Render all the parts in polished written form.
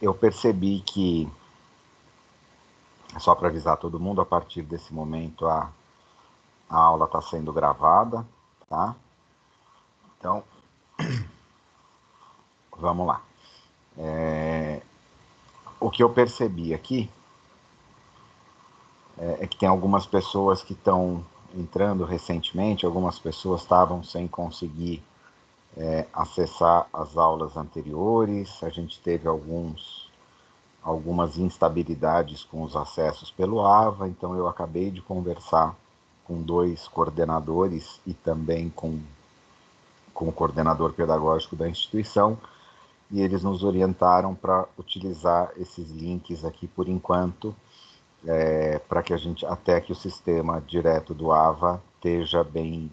eu percebi que, só para avisar todo mundo, a partir desse momento a aula está sendo gravada, tá? Então, vamos lá. O que eu percebi aqui é que tem algumas pessoas que estão entrando recentemente, algumas pessoas estavam sem conseguir acessar as aulas anteriores, a gente teve algumas instabilidades com os acessos pelo AVA, então eu acabei de conversar com 2 coordenadores e também com o coordenador pedagógico da instituição, e eles nos orientaram para utilizar esses links aqui por enquanto, para que a gente, até que o sistema direto do AVA esteja bem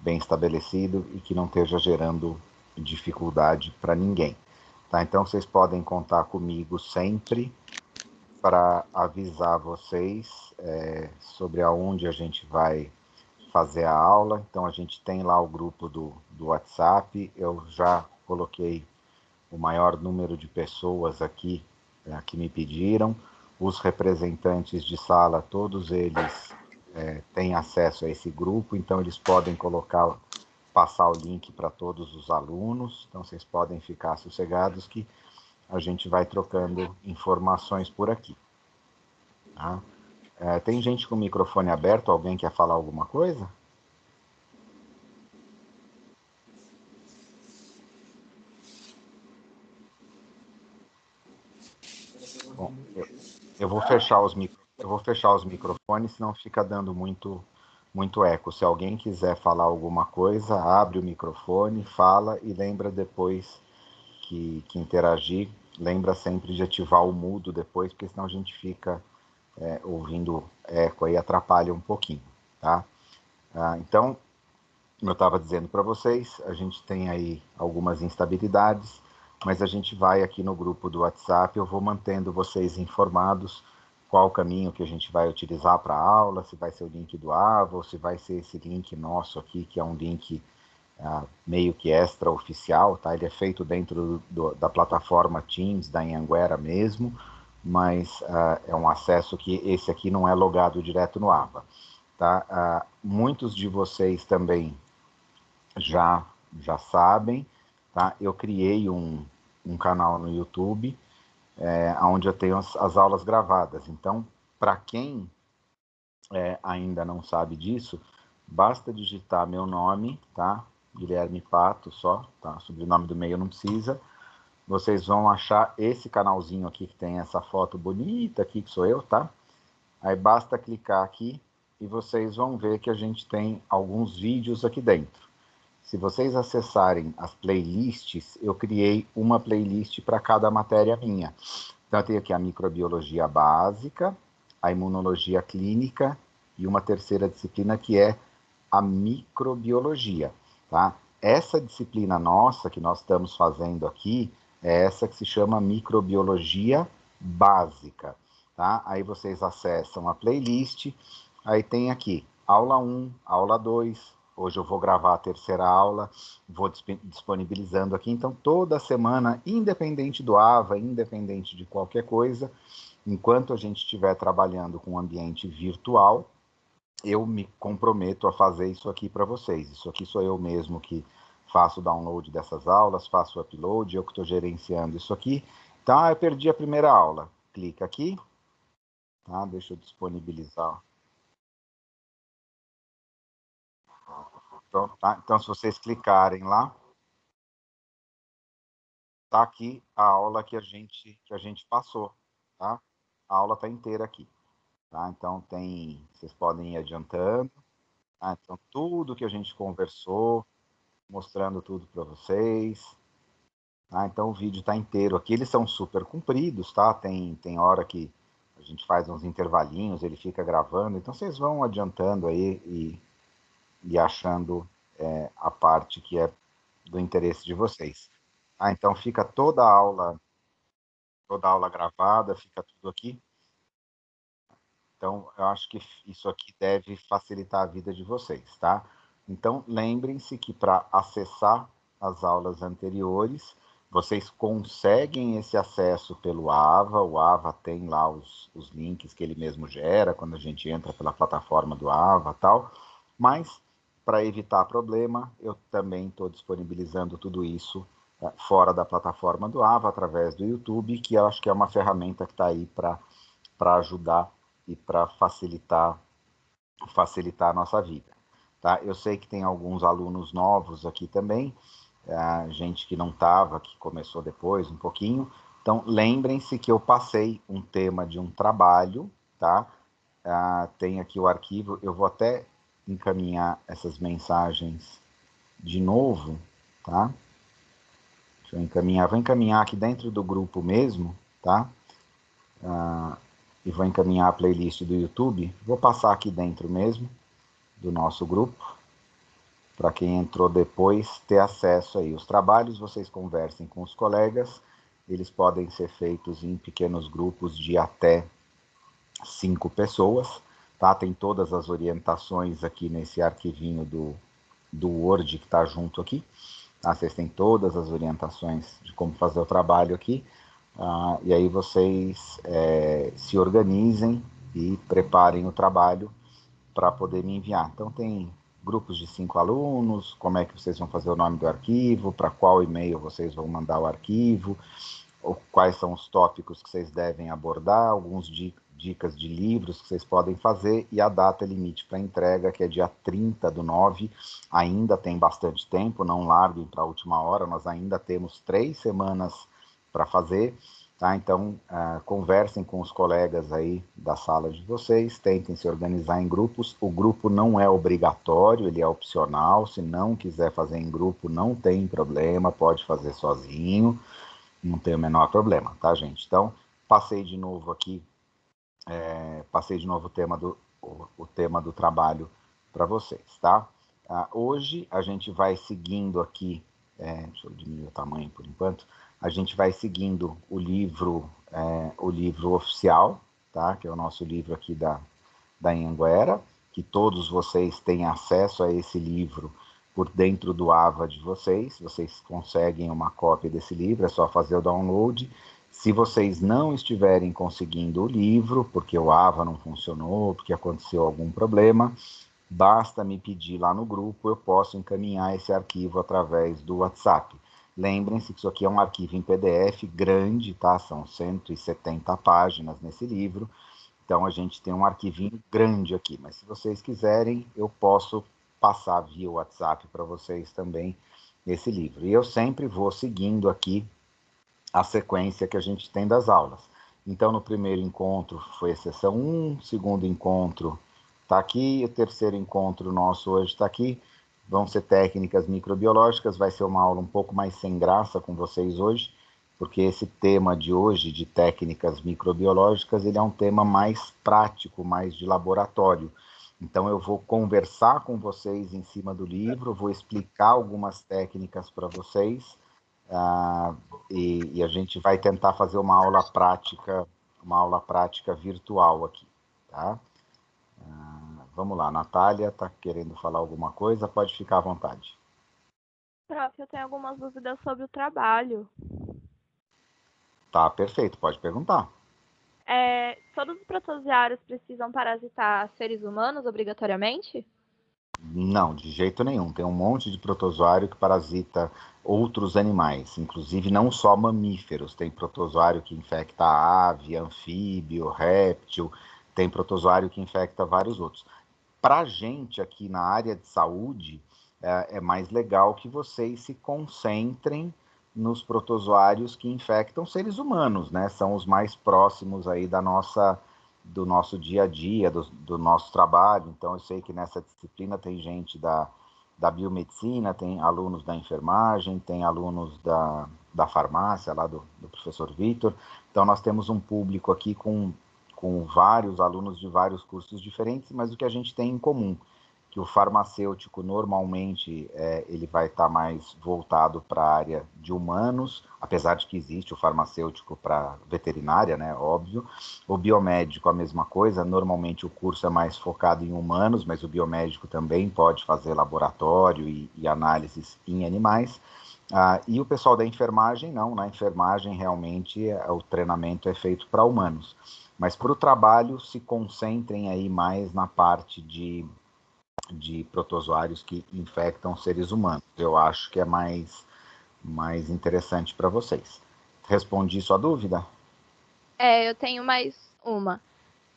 estabelecido e que não esteja gerando dificuldade para ninguém. Tá? Então vocês podem contar comigo sempre para avisar vocês sobre aonde a gente vai fazer a aula. Então a gente tem lá o grupo do WhatsApp, eu já coloquei o maior número de pessoas aqui que me pediram. Os representantes de sala, todos eles têm acesso a esse grupo, então eles podem passar o link para todos os alunos, então vocês podem ficar sossegados que a gente vai trocando informações por aqui. Tá? Tem gente com o microfone aberto, alguém quer falar alguma coisa? Bom, eu vou fechar os microfones, senão fica dando muito eco. Se alguém quiser falar alguma coisa, abre o microfone, fala e lembra depois que interagir, lembra sempre de ativar o mudo depois, porque senão a gente fica ouvindo eco e atrapalha um pouquinho, tá? Então, como eu estava dizendo para vocês, a gente tem aí algumas instabilidades, mas a gente vai aqui no grupo do WhatsApp, eu vou mantendo vocês informados qual o caminho que a gente vai utilizar para a aula, se vai ser o link do AVA, ou se vai ser esse link nosso aqui, que é um link meio que extra-oficial, tá? Ele é feito dentro da plataforma Teams, da Anhanguera mesmo, mas é um acesso que esse aqui não é logado direto no AVA. Tá? Muitos de vocês também já sabem, tá? Eu criei um canal no YouTube, onde eu tenho as aulas gravadas. Então, para quem ainda não sabe disso, basta digitar meu nome, tá? Guilherme Pato só, tá? Sobrenome do meio não precisa. Vocês vão achar esse canalzinho aqui que tem essa foto bonita aqui, que sou eu, tá? Aí basta clicar aqui e vocês vão ver que a gente tem alguns vídeos aqui dentro. Se vocês acessarem as playlists, eu criei uma playlist para cada matéria minha. Então, eu tenho aqui a microbiologia básica, a imunologia clínica e uma terceira disciplina que é a microbiologia. Tá? Essa disciplina nossa que nós estamos fazendo aqui é essa que se chama microbiologia básica. Tá? Aí vocês acessam a playlist, aí tem aqui aula 1, aula 2, hoje eu vou gravar a terceira aula, vou disponibilizando aqui. Então, toda semana, independente do AVA, independente de qualquer coisa, enquanto a gente estiver trabalhando com um ambiente virtual, eu me comprometo a fazer isso aqui para vocês. Isso aqui sou eu mesmo que faço o download dessas aulas, faço o upload, eu que estou gerenciando isso aqui. Então, eu perdi a primeira aula. Clica aqui, tá? Deixa eu disponibilizar. Então, tá? Então, se vocês clicarem lá, tá aqui a aula que a gente passou, tá? A aula tá inteira aqui, tá? Então vocês podem ir adiantando, tá? Então tudo que a gente conversou, mostrando tudo para vocês, tá? Então o vídeo tá inteiro aqui, eles são super compridos, tá? Tem hora que a gente faz uns intervalinhos, ele fica gravando, então vocês vão adiantando aí e achando a parte que é do interesse de vocês. Então fica toda a aula gravada, fica tudo aqui. Então, eu acho que isso aqui deve facilitar a vida de vocês, tá? Então, lembrem-se que para acessar as aulas anteriores, Vocês conseguem esse acesso pelo AVA, o AVA tem lá os links que ele mesmo gera quando a gente entra pela plataforma do AVA e tal, mas para evitar problema, eu também estou disponibilizando tudo isso fora da plataforma do AVA, através do YouTube, que eu acho que é uma ferramenta que está aí para ajudar e para facilitar a nossa vida. Tá? Eu sei que tem alguns alunos novos aqui também, gente que não estava, que começou depois um pouquinho. Então, lembrem-se que eu passei um tema de um trabalho, tá? Tem aqui o arquivo, eu vou até encaminhar essas mensagens de novo, tá? Deixa eu encaminhar, vou encaminhar aqui dentro do grupo mesmo, tá? E vou encaminhar a playlist do YouTube, vou passar aqui dentro mesmo, do nosso grupo, para quem entrou depois ter acesso aí. Os trabalhos vocês conversem com os colegas, eles podem ser feitos em pequenos grupos de até 5 pessoas, tá? Tem todas as orientações aqui nesse arquivinho do Word que está junto aqui, tá? Vocês têm todas as orientações de como fazer o trabalho aqui, e aí vocês se organizem e preparem o trabalho para poder me enviar. Então tem grupos de 5 alunos, como é que vocês vão fazer o nome do arquivo, para qual e-mail vocês vão mandar o arquivo, ou quais são os tópicos que vocês devem abordar, alguns dicas de livros que vocês podem fazer, e a data limite para entrega, que é dia 30/9, ainda tem bastante tempo, não larguem para a última hora, nós ainda temos 3 semanas para fazer, tá? Então, conversem com os colegas aí da sala de vocês, tentem se organizar em grupos. O grupo não é obrigatório, ele é opcional. Se não quiser fazer em grupo, não tem problema, pode fazer sozinho, não tem o menor problema, tá, gente? Então, passei de novo aqui, o tema do trabalho para vocês, tá? Hoje a gente vai seguindo aqui, deixa eu diminuir o tamanho por enquanto, a gente vai seguindo o livro oficial, tá? Que é o nosso livro aqui da Anhanguera, que todos vocês têm acesso a esse livro por dentro do AVA de vocês conseguem uma cópia desse livro, é só fazer o download. Se vocês não estiverem conseguindo o livro, porque o AVA não funcionou, porque aconteceu algum problema, basta me pedir lá no grupo, eu posso encaminhar esse arquivo através do WhatsApp. Lembrem-se que isso aqui é um arquivo em PDF grande, tá? São 170 páginas nesse livro, então a gente tem um arquivinho grande aqui, mas se vocês quiserem, eu posso passar via WhatsApp para vocês também esse livro. E eu sempre vou seguindo aqui a sequência que a gente tem das aulas. Então, no primeiro encontro foi a sessão 1, segundo encontro está aqui, o terceiro encontro nosso hoje está aqui, vão ser técnicas microbiológicas, vai ser uma aula um pouco mais sem graça com vocês hoje, porque esse tema de hoje, de técnicas microbiológicas, ele é um tema mais prático, mais de laboratório. Então eu vou conversar com vocês em cima do livro, vou explicar algumas técnicas para vocês, e a gente vai tentar fazer uma aula prática virtual aqui, tá? Vamos lá, Natália está querendo falar alguma coisa? Pode ficar à vontade. Prof, eu tenho algumas dúvidas sobre o trabalho. Tá, perfeito, pode perguntar. Todos os protozoários precisam parasitar seres humanos obrigatoriamente? Não, de jeito nenhum. Tem um monte de protozoário que parasita outros animais, inclusive não só mamíferos. Tem protozoário que infecta ave, anfíbio, réptil, tem protozoário que infecta vários outros. Para a gente aqui na área de saúde, é mais legal que vocês se concentrem nos protozoários que infectam seres humanos, né? São os mais próximos aí do nosso dia a dia, do nosso trabalho. Então, eu sei que nessa disciplina tem gente da biomedicina, tem alunos da enfermagem, tem alunos da farmácia, lá do professor Vitor. Então, nós temos um público aqui com vários alunos de vários cursos diferentes, mas o que a gente tem em comum, que o farmacêutico normalmente ele vai estar mais voltado para a área de humanos, apesar de que existe o farmacêutico para veterinária, né, óbvio. O biomédico a mesma coisa, normalmente o curso é mais focado em humanos, mas o biomédico também pode fazer laboratório e análises em animais. E o pessoal da enfermagem, não. Na enfermagem, realmente, o treinamento é feito para humanos. Mas para o trabalho, se concentrem aí mais na parte de protozoários que infectam seres humanos. Eu acho que é mais interessante para vocês. Respondi sua dúvida? Eu tenho mais uma.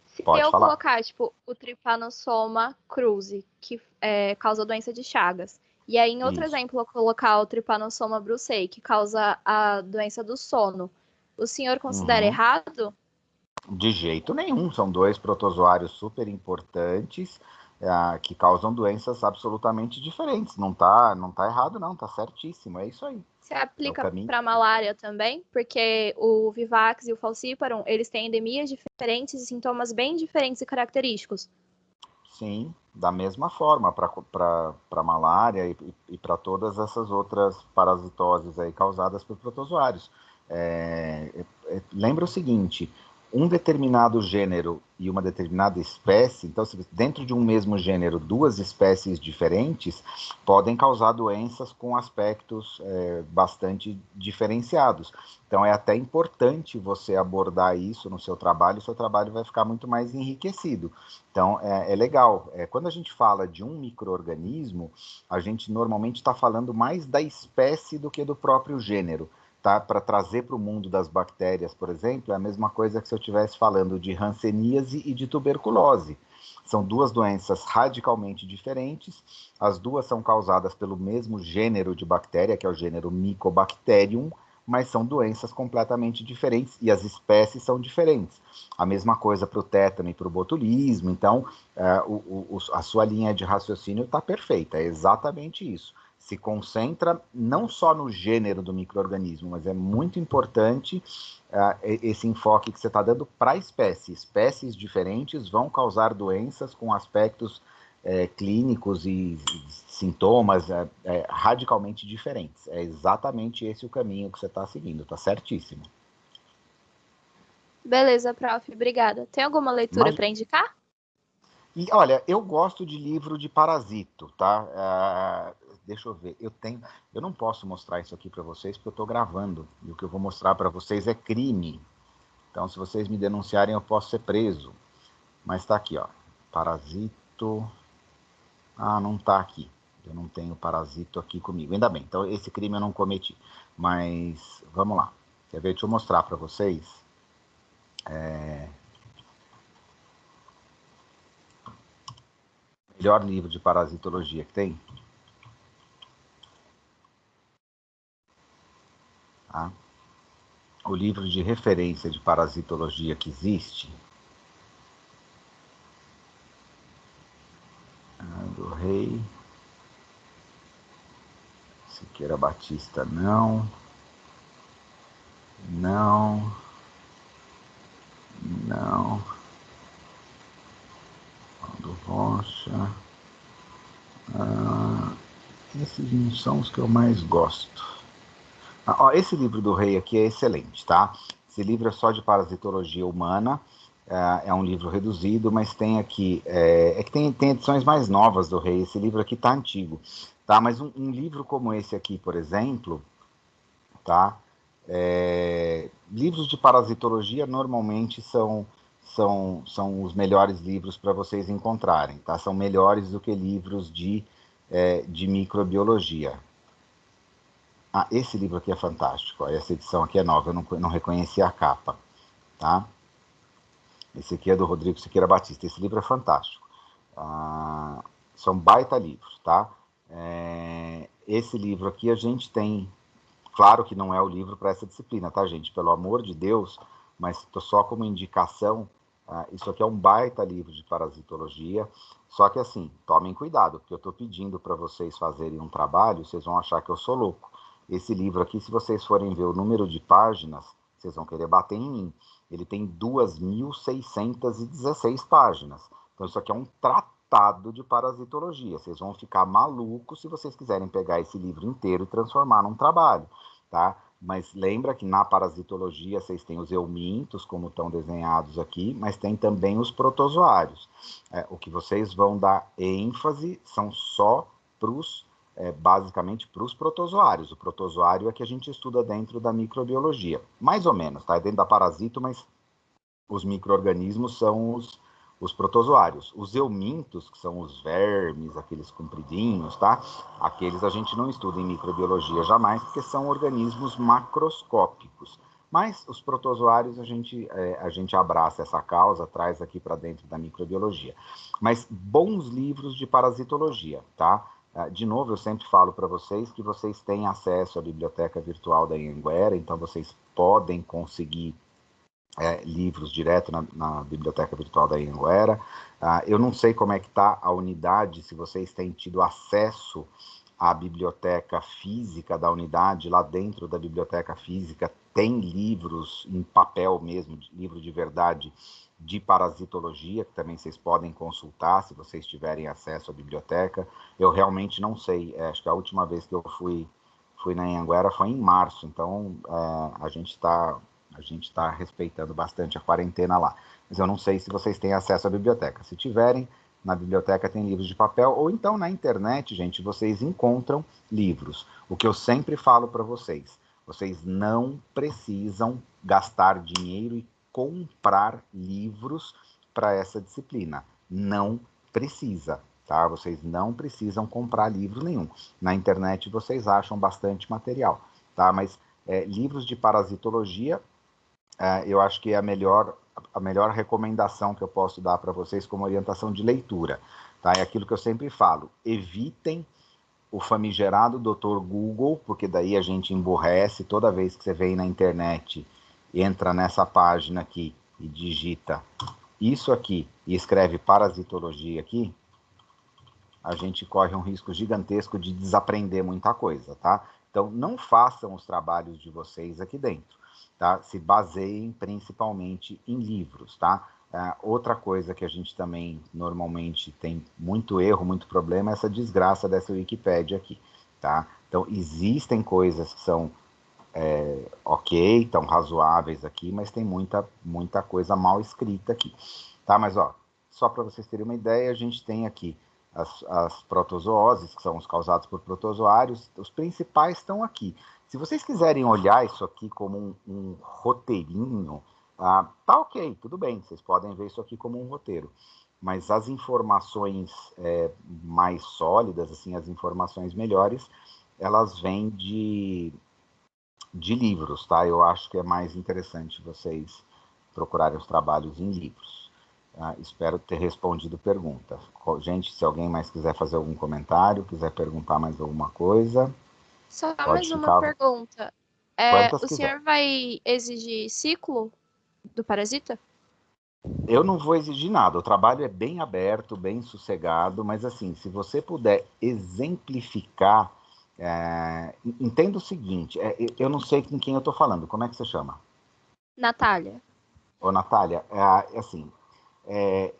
Se Pode eu falar. colocar, tipo, o Trypanosoma cruzi, que causa doença de Chagas, e aí, em outro Isso. exemplo, eu colocar o Trypanosoma brucei, que causa a doença do sono, o senhor considera Uhum. errado? De jeito nenhum. São dois protozoários super importantes que causam doenças absolutamente diferentes. Não tá errado, não. Tá certíssimo. É isso aí. Se É o aplica caminho. para malária também? Porque o Vivax e o Falciparum, eles têm endemias diferentes e sintomas bem diferentes e característicos. Sim, da mesma forma para malária e para todas essas outras parasitoses aí causadas por protozoários. Lembra o seguinte, um determinado gênero e uma determinada espécie, então dentro de um mesmo gênero, duas espécies diferentes podem causar doenças com aspectos bastante diferenciados. Então é até importante você abordar isso no seu trabalho vai ficar muito mais enriquecido. Então, é legal. Quando a gente fala de um micro-organismo, a gente normalmente está falando mais da espécie do que do próprio gênero. Tá? Para trazer para o mundo das bactérias, por exemplo, é a mesma coisa que se eu estivesse falando de hanseníase e de tuberculose. São duas doenças radicalmente diferentes, as duas são causadas pelo mesmo gênero de bactéria, que é o gênero Mycobacterium, mas são doenças completamente diferentes e as espécies são diferentes. A mesma coisa para o tétano e para o botulismo. Então, a sua linha de raciocínio está perfeita, é exatamente isso. Se concentra não só no gênero do micro-organismo, mas é muito importante esse enfoque que você está dando para a espécie. Espécies diferentes vão causar doenças com aspectos clínicos e sintomas radicalmente diferentes. É exatamente esse o caminho que você está seguindo, está certíssimo. Beleza, prof. Obrigada. Tem alguma leitura Mas, para indicar? e olha, eu gosto de livro de parasito, tá? Deixa eu ver, eu não posso mostrar isso aqui para vocês porque eu estou gravando e o que eu vou mostrar para vocês é crime. Então, se vocês me denunciarem, eu posso ser preso. Mas está aqui, ó, parasito. Não está aqui. Eu não tenho parasito aqui comigo. Ainda bem. Então, esse crime eu não cometi. Mas vamos lá. Quer ver? Deixa eu mostrar para vocês. Melhor livro de parasitologia que tem. Tá? O livro de referência de parasitologia que existe. Do Rei. Siqueira Batista, não. Não. Não. Do Rocha. Esses não são os que eu mais gosto. Esse livro do Rei aqui é excelente, tá? Esse livro é só de parasitologia humana, é um livro reduzido, mas tem aqui, que tem edições mais novas do Rei, esse livro aqui tá antigo, tá? Mas um livro como esse aqui, por exemplo, tá? Livros de parasitologia normalmente são os melhores livros para vocês encontrarem, tá? São melhores do que livros de microbiologia. Esse livro aqui é fantástico. Essa edição aqui é nova, eu não reconheci a capa, tá? Esse aqui é do Rodrigo Siqueira Batista. Esse livro é fantástico. São baita livros, tá? Esse livro aqui a gente tem... Claro que não é o livro para essa disciplina, tá, gente? Pelo amor de Deus, mas só como indicação, isso aqui é um baita livro de parasitologia. Só que assim, tomem cuidado, porque eu estou pedindo para vocês fazerem um trabalho, vocês vão achar que eu sou louco. Esse livro aqui, se vocês forem ver o número de páginas, vocês vão querer bater em mim. Ele tem 2.616 páginas. Então isso aqui é um tratado de parasitologia. Vocês vão ficar malucos se vocês quiserem pegar esse livro inteiro e transformar num trabalho, tá? Mas lembra que na parasitologia vocês têm os eumintos, como estão desenhados aqui, mas tem também os protozoários. O que vocês vão dar ênfase são só para os basicamente para os protozoários. O protozoário é que a gente estuda dentro da microbiologia. Mais ou menos, tá? É dentro da parasito, mas os micro-organismos são os protozoários. Os eumintos, que são os vermes, aqueles compridinhos, tá? Aqueles a gente não estuda em microbiologia jamais, porque são organismos macroscópicos. Mas os protozoários a gente abraça essa causa, traz aqui para dentro da microbiologia. Mas bons livros de parasitologia, tá? De novo, eu sempre falo para vocês que vocês têm acesso à biblioteca virtual da Anhanguera, então vocês podem conseguir livros direto na biblioteca virtual da Anhanguera. Eu não sei como é que está a unidade, se vocês têm tido acesso à biblioteca física da unidade. Lá dentro da biblioteca física tem livros em papel mesmo, livro de verdade de parasitologia, que também vocês podem consultar se vocês tiverem acesso à biblioteca. Eu realmente não sei, acho que a última vez que eu fui na Anhanguera foi em março, então a gente está respeitando bastante a quarentena lá. Mas eu não sei se vocês têm acesso à biblioteca. Se tiverem, na biblioteca tem livros de papel, ou então na internet, gente, vocês encontram livros. O que eu sempre falo para vocês não precisam gastar dinheiro e comprar livros para essa disciplina. Não precisa, tá? Vocês não precisam comprar livro nenhum. Na internet vocês acham bastante material, tá? Mas livros de parasitologia, eu acho que é a melhor recomendação que eu posso dar para vocês como orientação de leitura. Tá? É aquilo que eu sempre falo, evitem o famigerado Dr. Google, porque daí a gente emburrece toda vez que você vem na internet, entra nessa página aqui e digita isso aqui e escreve parasitologia aqui, a gente corre um risco gigantesco de desaprender muita coisa, tá? Então, não façam os trabalhos de vocês aqui dentro, tá? Se baseiem principalmente em livros, tá? Outra coisa que a gente também normalmente tem muito erro, muito problema, é essa desgraça dessa Wikipédia aqui, tá? Então, existem coisas que são ok, estão razoáveis aqui, mas tem muita coisa mal escrita aqui, tá? Mas, ó, só para vocês terem uma ideia, a gente tem aqui as protozooses, que são os causados por protozoários, os principais estão aqui. Se vocês quiserem olhar isso aqui como um roteirinho, tá ok, tudo bem, vocês podem ver isso aqui como um roteiro. Mas as informações mais sólidas, assim, as informações melhores, elas vêm de livros, tá? Eu acho que é mais interessante vocês procurarem os trabalhos em livros. Espero ter respondido perguntas. Gente, se alguém mais quiser fazer algum comentário, quiser perguntar mais alguma coisa, Só pode mais uma ficar pergunta. quantas O quiser. senhor vai exigir ciclo do parasita? Eu não vou exigir nada, o trabalho é bem aberto, bem sossegado, mas assim, se você puder exemplificar, entenda o seguinte, eu não sei com quem eu estou falando, como é que você chama? Natália. Ô, Natália, assim,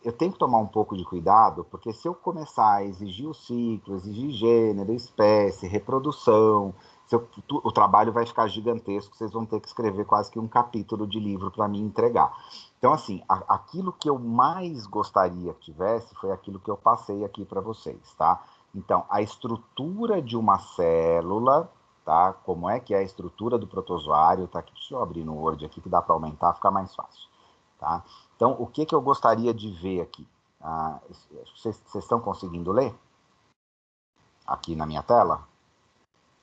eu tenho que tomar um pouco de cuidado, porque se eu começar a exigir o ciclo, exigir gênero, espécie, reprodução, o trabalho vai ficar gigantesco, vocês vão ter que escrever quase que um capítulo de livro para me entregar. Então, assim, aquilo que eu mais gostaria que tivesse foi aquilo que eu passei aqui para vocês, tá? Então, a estrutura de uma célula, tá? Como é que é a estrutura do protozoário, tá? Deixa eu abrir no Word aqui que dá para aumentar, fica mais fácil, tá? Então, o que eu gostaria de ver aqui? Vocês estão conseguindo ler? Aqui na minha tela?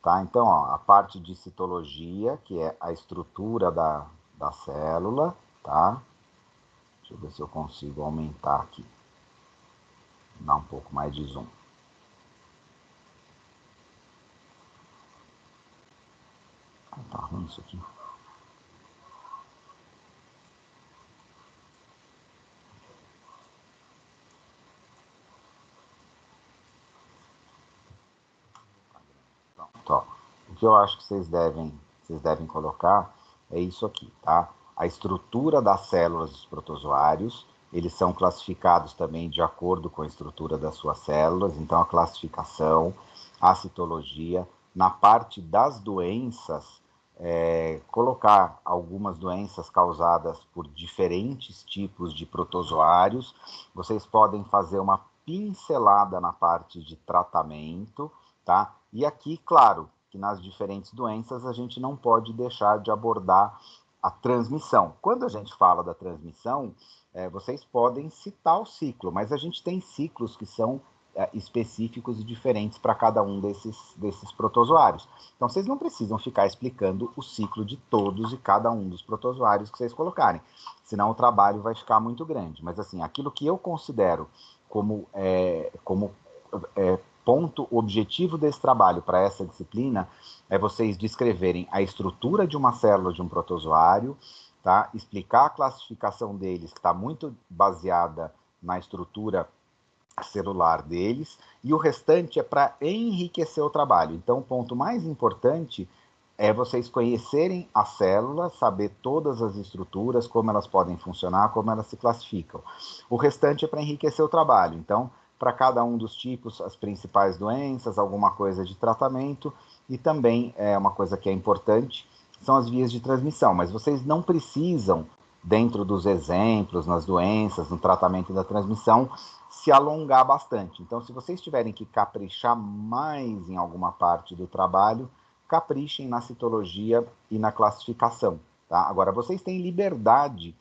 Tá? Então, ó, a parte de citologia, que é a estrutura da célula, tá? Deixa eu ver se eu consigo aumentar aqui. Dar um pouco mais de zoom. Tá ruim isso aqui. Então, o que eu acho que vocês devem colocar é isso aqui, tá? A estrutura das células dos protozoários, eles são classificados também de acordo com a estrutura das suas células, então a classificação, a citologia. Na parte das doenças, colocar algumas doenças causadas por diferentes tipos de protozoários. Vocês podem fazer uma pincelada na parte de tratamento, tá? E aqui, claro, que nas diferentes doenças a gente não pode deixar de abordar a transmissão. Quando a gente fala da transmissão, vocês podem citar o ciclo, mas a gente tem ciclos que são específicos e diferentes para cada um desses protozoários. Então, vocês não precisam ficar explicando o ciclo de todos e cada um dos protozoários que vocês colocarem, senão o trabalho vai ficar muito grande. Mas, assim, aquilo que eu considero como ponto objetivo desse trabalho para essa disciplina é vocês descreverem a estrutura de uma célula de um protozoário, tá? Explicar a classificação deles, que está muito baseada na estrutura celular deles, e o restante é para enriquecer o trabalho. Então, o ponto mais importante é vocês conhecerem a célula, saber todas as estruturas, como elas podem funcionar, como elas se classificam. O restante é para enriquecer o trabalho. Então, para cada um dos tipos, as principais doenças, alguma coisa de tratamento, e também uma coisa que é importante, são as vias de transmissão. Mas vocês não precisam, dentro dos exemplos, nas doenças, no tratamento da transmissão, se alongar bastante. Então, se vocês tiverem que caprichar mais em alguma parte do trabalho, caprichem na citologia e na classificação. Tá? Agora, vocês têm liberdade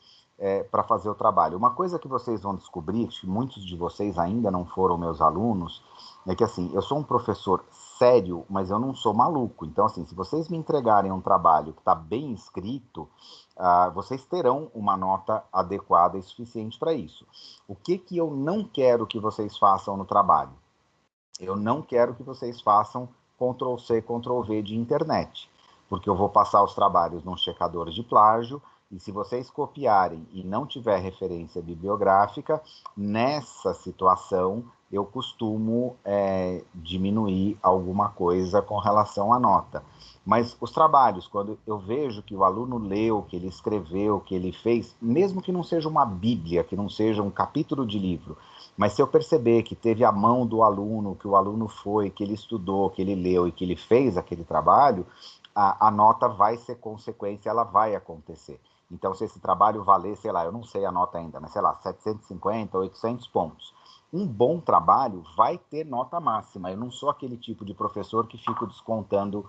para fazer o trabalho. Uma coisa que vocês vão descobrir, que muitos de vocês ainda não foram meus alunos, é que assim, eu sou um professor sério, mas eu não sou maluco. Então, assim, se vocês me entregarem um trabalho que está bem escrito, vocês terão uma nota adequada e suficiente para isso. O que eu não quero que vocês façam no trabalho? Eu não quero que vocês façam Ctrl+C, Ctrl+V de internet, porque eu vou passar os trabalhos num checador de plágio, e se vocês copiarem e não tiver referência bibliográfica, nessa situação eu costumo diminuir alguma coisa com relação à nota. Mas os trabalhos, quando eu vejo que o aluno leu, que ele escreveu, que ele fez, mesmo que não seja uma bíblia, que não seja um capítulo de livro, mas se eu perceber que teve a mão do aluno, que o aluno foi, que ele estudou, que ele leu e que ele fez aquele trabalho, a nota vai ser consequência, ela vai acontecer. Então, se esse trabalho valer, sei lá, eu não sei a nota ainda, mas sei lá, 750, 800 pontos. Um bom trabalho vai ter nota máxima. Eu não sou aquele tipo de professor que fico descontando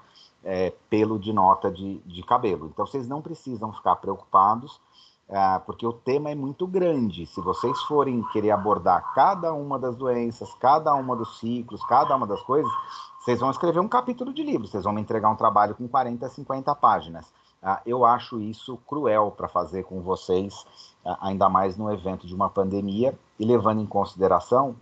pelo de nota de cabelo. Então, vocês não precisam ficar preocupados, porque o tema é muito grande. Se vocês forem querer abordar cada uma das doenças, cada uma dos ciclos, cada uma das coisas, vocês vão escrever um capítulo de livro, vocês vão me entregar um trabalho com 40, 50 páginas. Eu acho isso cruel para fazer com vocês, ainda mais no evento de uma pandemia, e levando em consideração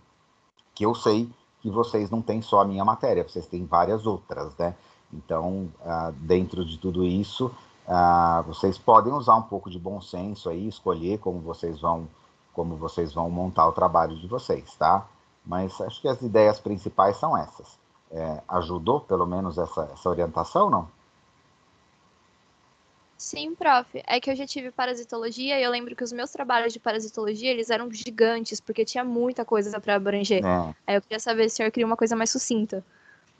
que eu sei que vocês não têm só a minha matéria, vocês têm várias outras, né? Então, dentro de tudo isso, vocês podem usar um pouco de bom senso aí, escolher como vocês vão montar o trabalho de vocês, tá? Mas acho que as ideias principais são essas. Ajudou, pelo menos, essa orientação, não? Sim, prof. É que eu já tive parasitologia e eu lembro que os meus trabalhos de parasitologia, eles eram gigantes, porque tinha muita coisa para abranger. Aí eu queria saber se o senhor queria uma coisa mais sucinta.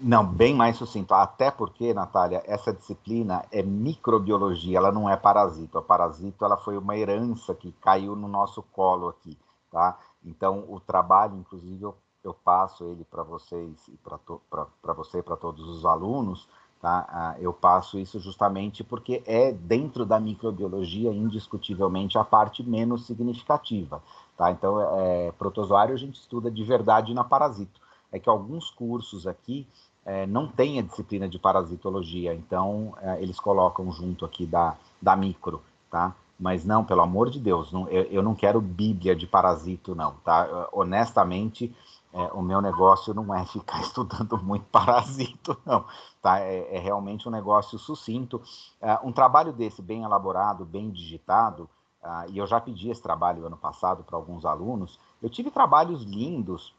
Não, bem mais sucinto. Até porque, Natália, essa disciplina é microbiologia, ela não é parasito. A parasito, ela foi uma herança que caiu no nosso colo aqui, tá? Então, o trabalho, inclusive, eu passo ele para vocês e para você e para todos os alunos, tá? Eu passo isso justamente porque é dentro da microbiologia, indiscutivelmente, a parte menos significativa, tá? Então, protozoário a gente estuda de verdade na parasito. É que alguns cursos aqui não tem a disciplina de parasitologia, então eles colocam junto aqui da micro, tá? Mas não, pelo amor de Deus, não, eu não quero bíblia de parasito, não, tá? Honestamente, o meu negócio não é ficar estudando muito parasito, não, tá? É realmente um negócio sucinto. Um trabalho desse bem elaborado, bem digitado, e eu já pedi esse trabalho ano passado para alguns alunos, eu tive trabalhos lindos,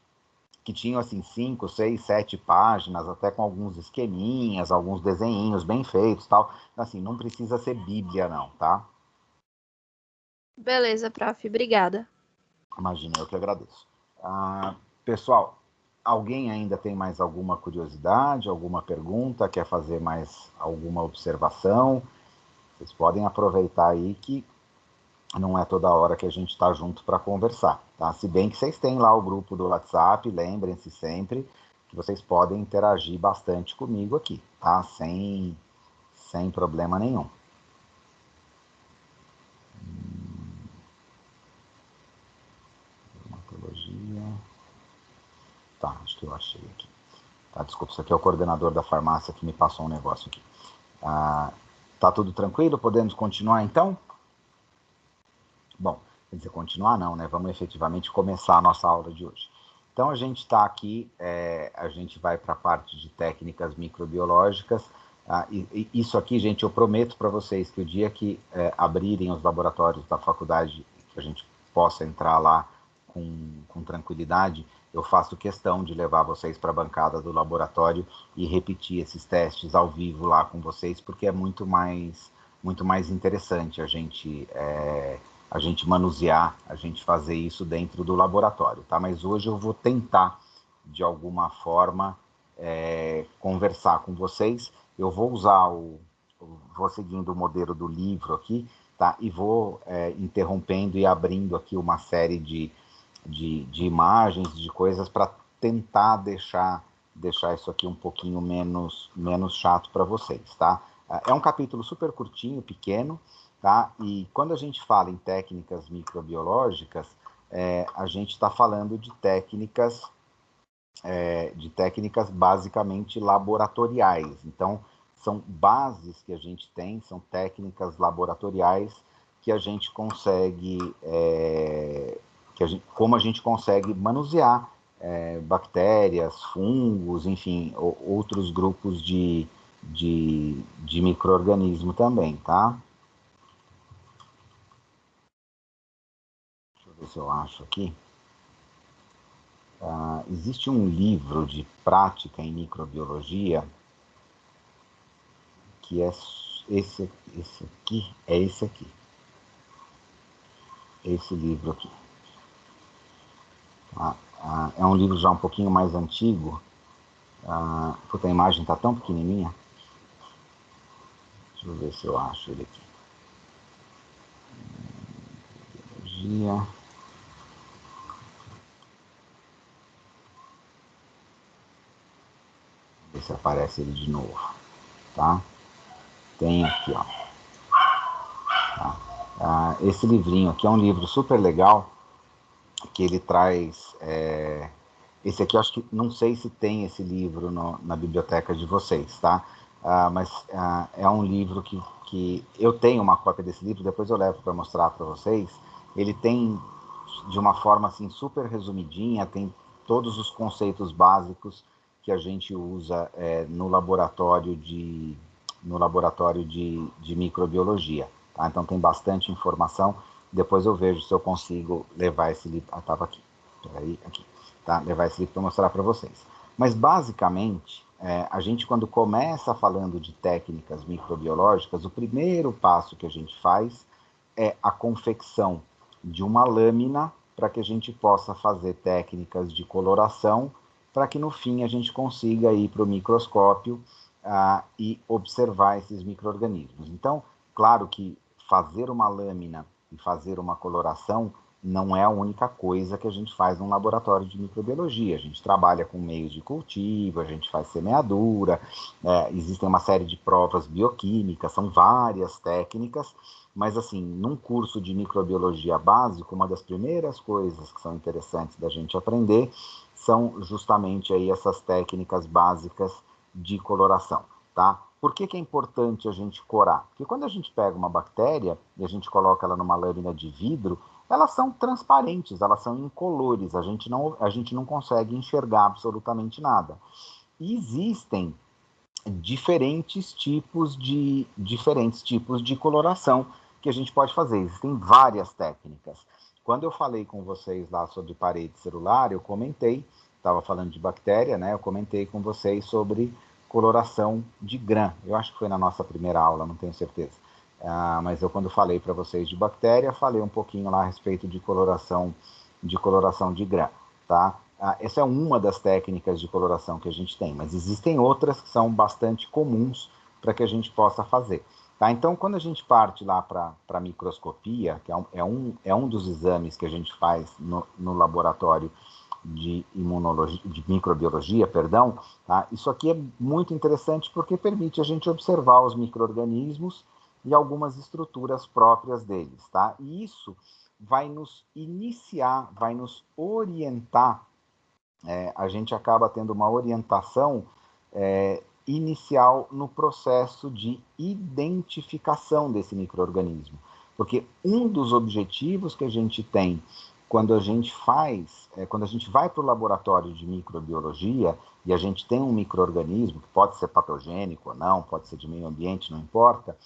que tinham assim 5, 6, 7 páginas, até com alguns esqueminhas, alguns desenhinhos bem feitos, tal. Assim, não precisa ser bíblia não, tá? Beleza, prof. Obrigada. Imagina, eu que agradeço. Pessoal, alguém ainda tem mais alguma curiosidade, alguma pergunta, quer fazer mais alguma observação? Vocês podem aproveitar aí que não é toda hora que a gente está junto para conversar, tá? Se bem que vocês têm lá o grupo do WhatsApp, lembrem-se sempre vocês podem interagir bastante comigo aqui, tá? Sem problema nenhum. Dermatologia. Tá, acho que eu achei aqui. Tá, desculpa, isso aqui é o coordenador da farmácia que me passou um negócio aqui. Tá tudo tranquilo? Podemos continuar então? Bom, quer dizer, continuar não, né? Vamos efetivamente começar a nossa aula de hoje. Então, a gente está aqui, a gente vai para a parte de técnicas microbiológicas. E isso aqui, gente, eu prometo para vocês que o dia que abrirem os laboratórios da faculdade, que a gente possa entrar lá com tranquilidade, eu faço questão de levar vocês para a bancada do laboratório e repetir esses testes ao vivo lá com vocês, porque é muito mais interessante a gente manusear, a gente fazer isso dentro do laboratório, tá? Mas hoje eu vou tentar, de alguma forma, conversar com vocês. Eu vou usar vou seguindo o modelo do livro aqui, tá? E vou interrompendo e abrindo aqui uma série de imagens, de coisas para tentar deixar isso aqui um pouquinho menos chato para vocês, tá? É um capítulo super curtinho, pequeno, tá? E quando a gente fala em técnicas microbiológicas, a gente está falando de técnicas basicamente laboratoriais. Então, são bases que a gente tem, são técnicas laboratoriais que a gente consegue, como a gente consegue manusear bactérias, fungos, enfim, outros grupos de micro-organismo também, tá? Deixa eu ver se eu acho aqui. Existe um livro de prática em microbiologia que é esse aqui. Esse livro aqui. É um livro já um pouquinho mais antigo. Porque a imagem está tão pequenininha. Deixa eu ver se eu acho ele aqui. Biologia. Ver se aparece ele de novo, tá? Tem aqui, ó. Tá? Esse livrinho aqui é um livro super legal, que ele traz... Esse aqui, eu acho que não sei se tem esse livro na biblioteca de vocês, tá? Mas é um livro que eu tenho uma cópia desse livro, depois eu levo para mostrar para vocês. Ele tem, de uma forma assim super resumidinha, tem todos os conceitos básicos que a gente usa no laboratório de microbiologia, tá? Então tem bastante informação. Depois eu vejo se eu consigo levar esse livro. Estava aqui. Peraí, aqui. Tá? Levar esse livro para mostrar para vocês. Mas basicamente, a gente quando começa falando de técnicas microbiológicas, o primeiro passo que a gente faz é a confecção de uma lâmina para que a gente possa fazer técnicas de coloração, para que no fim a gente consiga ir para o microscópio e observar esses micro-organismos. Então, claro que fazer uma lâmina e fazer uma coloração não é a única coisa que a gente faz num laboratório de microbiologia. A gente trabalha com meios de cultivo, a gente faz semeadura, existem uma série de provas bioquímicas, são várias técnicas, mas assim, num curso de microbiologia básico, uma das primeiras coisas que são interessantes da gente aprender são justamente aí essas técnicas básicas de coloração, tá? Por que é importante a gente corar? Porque quando a gente pega uma bactéria e a gente coloca ela numa lâmina de vidro, elas são transparentes, elas são incolores, a gente não consegue enxergar absolutamente nada. E existem diferentes tipos de coloração que a gente pode fazer. Existem várias técnicas. Quando eu falei com vocês lá sobre parede celular, eu comentei, estava falando de bactéria, né? Eu comentei com vocês sobre coloração de Gram. Eu acho que foi na nossa primeira aula, não tenho certeza. Mas eu, quando falei para vocês de bactéria, falei um pouquinho lá a respeito de coloração de Gram, tá? Essa é uma das técnicas de coloração que a gente tem, mas existem outras que são bastante comuns para que a gente possa fazer. Tá? Então, quando a gente parte lá para a microscopia, que é um dos exames que a gente faz no laboratório de imunologia, de microbiologia, perdão, tá? Isso aqui é muito interessante porque permite a gente observar os micro-organismos e algumas estruturas próprias deles, tá? E isso vai nos iniciar, vai nos orientar, a gente acaba tendo uma orientação inicial no processo de identificação desse micro-organismo. Porque um dos objetivos que a gente tem quando a gente vai para o laboratório de microbiologia e a gente tem um micro-organismo, que pode ser patogênico ou não, pode ser de meio ambiente, não importa,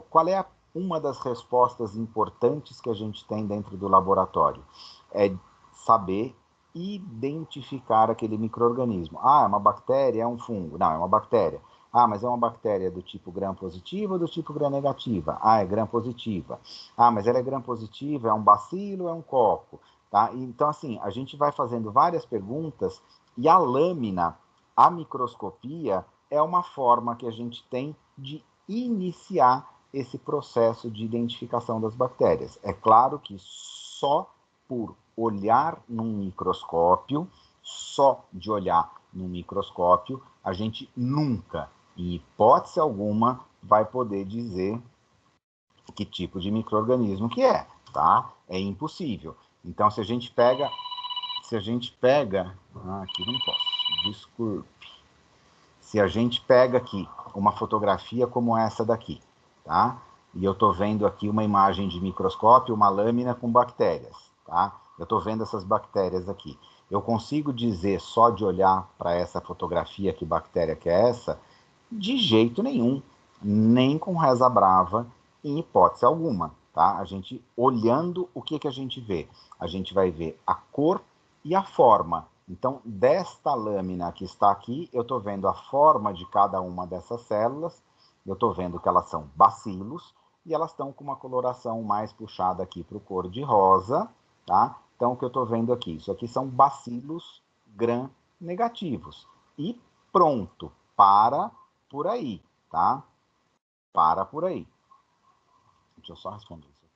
qual é uma das respostas importantes que a gente tem dentro do laboratório? É saber identificar aquele micro-organismo. Ah, é uma bactéria, é um fungo? Não, é uma bactéria. Ah, mas é uma bactéria do tipo gram-positiva ou do tipo gram-negativa? Ah, é gram-positiva. Ah, mas ela é gram-positiva, é um bacilo ou é um coco? Tá? Então, assim, a gente vai fazendo várias perguntas e a lâmina, a microscopia, é uma forma que a gente tem de iniciar esse processo de identificação das bactérias. É claro que só por olhar num microscópio, só de olhar num microscópio, a gente nunca, em hipótese alguma, vai poder dizer que tipo de micro-organismo que é, tá? É impossível. Então, se a gente pega... aqui não posso, desculpe. Se a gente pega aqui uma fotografia como essa daqui, tá? E eu estou vendo aqui uma imagem de microscópio, uma lâmina com bactérias, tá? Eu estou vendo essas bactérias aqui. Eu consigo dizer só de olhar para essa fotografia que bactéria que é essa? De jeito nenhum, nem com reza brava, em hipótese alguma, tá? A gente olhando, o que a gente vê? A gente vai ver a cor e a forma. Então, desta lâmina que está aqui, eu estou vendo a forma de cada uma dessas células, eu estou vendo que elas são bacilos, e elas estão com uma coloração mais puxada aqui para o cor de rosa, tá? Então, o que eu estou vendo aqui? Isso aqui são bacilos gram-negativos. E pronto, para por aí, tá? Para por aí. Deixa eu só responder isso aqui.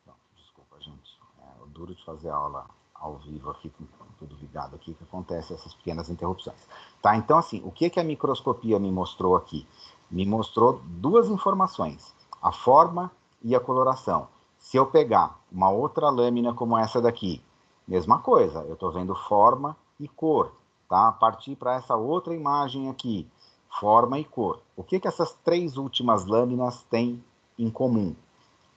Não, desculpa, gente. É o duro de fazer aula ao vivo aqui, com tudo ligado aqui, que acontece essas pequenas interrupções. Tá? Então, assim, o que a microscopia me mostrou aqui? Me mostrou duas informações, a forma e a coloração. Se eu pegar uma outra lâmina como essa daqui, mesma coisa, eu estou vendo forma e cor, tá? Partir para essa outra imagem aqui, forma e cor. O que essas três últimas lâminas têm em comum?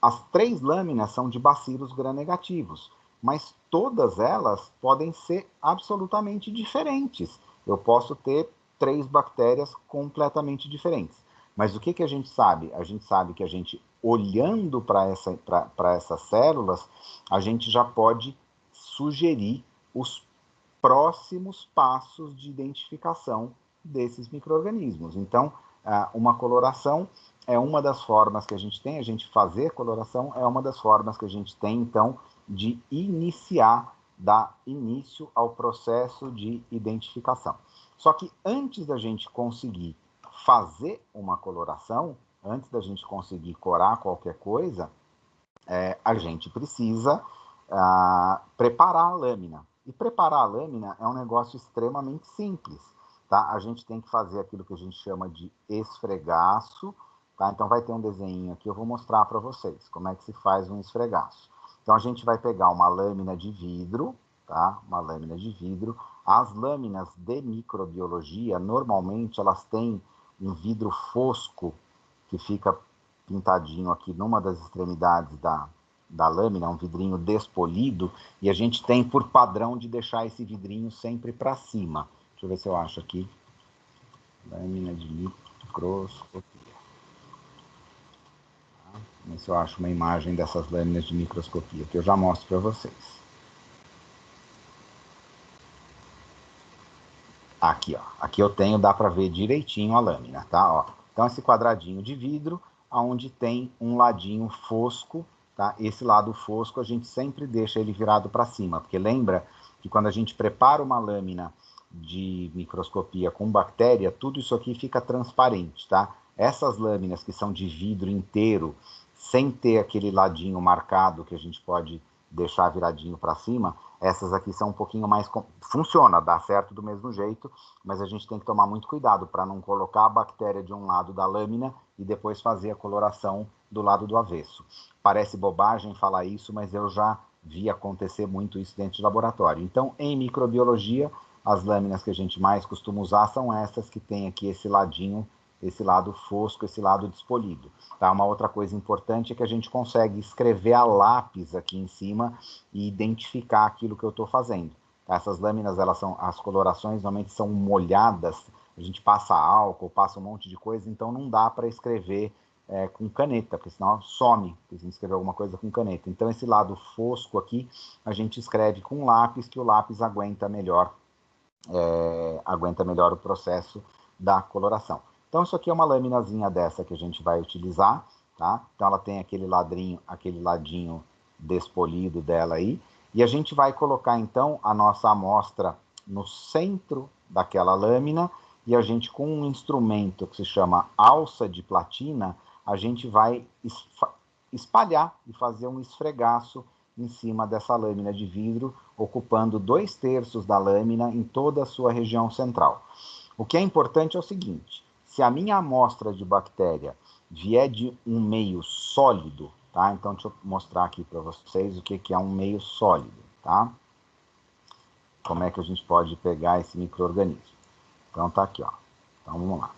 As três lâminas são de bacilos gram-negativos, mas todas elas podem ser absolutamente diferentes. Eu posso ter três bactérias completamente diferentes. Mas o que a gente sabe? A gente sabe que a gente, olhando para essas células, a gente já pode sugerir os próximos passos de identificação desses micro-organismos. Então, uma coloração é uma das formas que a gente fazer coloração é uma das formas que a gente tem, então, de dar início ao processo de identificação. Só que antes da gente conseguir fazer uma coloração, antes da gente conseguir corar qualquer coisa, a gente precisa preparar a lâmina. E preparar a lâmina é um negócio extremamente simples, tá? A gente tem que fazer aquilo que a gente chama de esfregaço, tá? Então vai ter um desenho aqui, eu vou mostrar para vocês como é que se faz um esfregaço. Então a gente vai pegar uma lâmina de vidro, tá? Uma lâmina de vidro. As lâminas de microbiologia, normalmente elas têm um vidro fosco que fica pintadinho aqui numa das extremidades da lâmina, um vidrinho despolido, e a gente tem por padrão de deixar esse vidrinho sempre para cima. Deixa eu ver se eu acho aqui. Lâmina de microscopia. Tá? Ver se eu acho uma imagem dessas lâminas de microscopia, que eu já mostro para vocês. Aqui, ó. Aqui eu tenho, dá para ver direitinho a lâmina, tá? Ó. Então, esse quadradinho de vidro, onde tem um ladinho fosco, tá? Esse lado fosco a gente sempre deixa ele virado para cima, porque lembra que quando a gente prepara uma lâmina de microscopia com bactéria, tudo isso aqui fica transparente, tá? Essas lâminas que são de vidro inteiro, sem ter aquele ladinho marcado que a gente pode deixar viradinho para cima, essas aqui são um pouquinho mais... Funciona, dá certo do mesmo jeito, mas a gente tem que tomar muito cuidado para não colocar a bactéria de um lado da lâmina e depois fazer a coloração do lado do avesso. Parece bobagem falar isso, mas eu já vi acontecer muito isso dentro de laboratório. Então, em microbiologia, as lâminas que a gente mais costuma usar são essas que tem aqui esse ladinho, esse lado fosco, esse lado despolido. Tá? Uma outra coisa importante é que a gente consegue escrever a lápis aqui em cima e identificar aquilo que eu estou fazendo. Tá? Essas lâminas, as colorações normalmente são molhadas, a gente passa álcool, passa um monte de coisa, então não dá para escrever com caneta, porque senão some se a gente escrever alguma coisa com caneta. Então esse lado fosco aqui, a gente escreve com lápis, que o lápis aguenta melhor o processo da coloração. Então isso aqui é uma laminazinha dessa que a gente vai utilizar, tá? Então ela tem aquele ladinho despolido dela aí, e a gente vai colocar então a nossa amostra no centro daquela lâmina, e a gente com um instrumento que se chama alça de platina, a gente vai espalhar e fazer um esfregaço em cima dessa lâmina de vidro, ocupando 2/3 da lâmina em toda a sua região central. O que é importante é o seguinte: se a minha amostra de bactéria vier de um meio sólido, tá? Então, deixa eu mostrar aqui para vocês o que é um meio sólido, tá? Como é que a gente pode pegar esse micro-organismo. Então, tá aqui, ó. Então, vamos lá.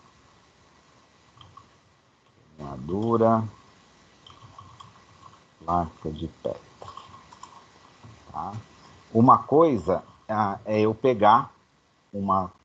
Queimadura, placa de Petri. Tá? Uma coisa é eu pegar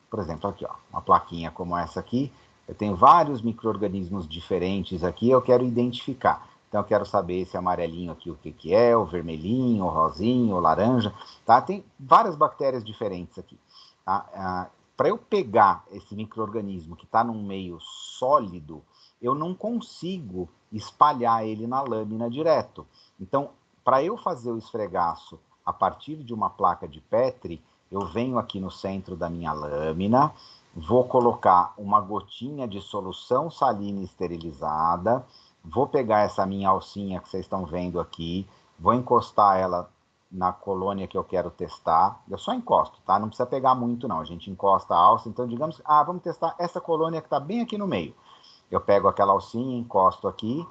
por exemplo, aqui, ó, uma plaquinha como essa aqui, eu tenho vários micro-organismos diferentes aqui, eu quero identificar. Então, eu quero saber esse amarelinho aqui, o que é, o vermelhinho, o rosinho, o laranja, tá? Tem várias bactérias diferentes aqui. Tá? Para eu pegar esse micro-organismo que está num meio sólido, eu não consigo espalhar ele na lâmina direto. Então, para eu fazer o esfregaço a partir de uma placa de Petri, eu venho aqui no centro da minha lâmina, vou colocar uma gotinha de solução salina esterilizada, vou pegar essa minha alcinha que vocês estão vendo aqui, vou encostar ela na colônia que eu quero testar. Eu só encosto, tá? Não precisa pegar muito, não. A gente encosta a alça. Então, digamos, vamos testar essa colônia que está bem aqui no meio. Eu pego aquela alcinha, encosto aqui,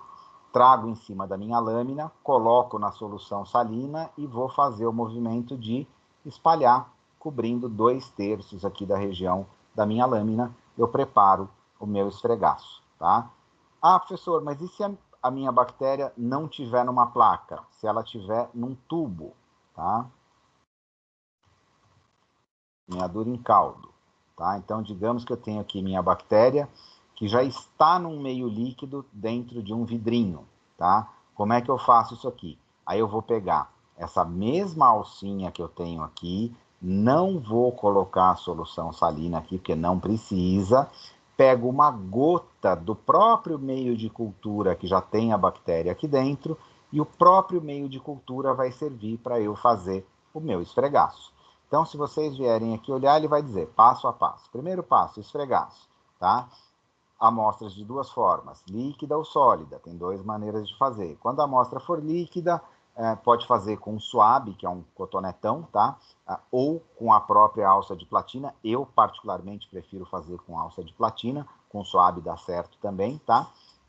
trago em cima da minha lâmina, coloco na solução salina e vou fazer o movimento de espalhar, cobrindo 2/3 aqui da região da minha lâmina. Eu preparo o meu esfregaço, tá? Professor, mas e se a minha bactéria não tiver numa placa? Se ela tiver num tubo, tá? Queimadura em caldo, tá? Então, digamos que eu tenho aqui minha bactéria que já está num meio líquido dentro de um vidrinho, tá? Como é que eu faço isso aqui? Aí eu vou pegar essa mesma alcinha que eu tenho aqui, não vou colocar a solução salina aqui, porque não precisa, pego uma gota do próprio meio de cultura que já tem a bactéria aqui dentro, e o próprio meio de cultura vai servir para eu fazer o meu esfregaço. Então, se vocês vierem aqui olhar, ele vai dizer passo a passo. Primeiro passo, esfregaço, tá? Amostras de duas formas, líquida ou sólida, tem duas maneiras de fazer. Quando a amostra for líquida, pode fazer com suave, que é um cotonetão, tá? Ou com a própria alça de platina. Eu, particularmente, prefiro fazer com alça de platina, com suave dá certo também, tá?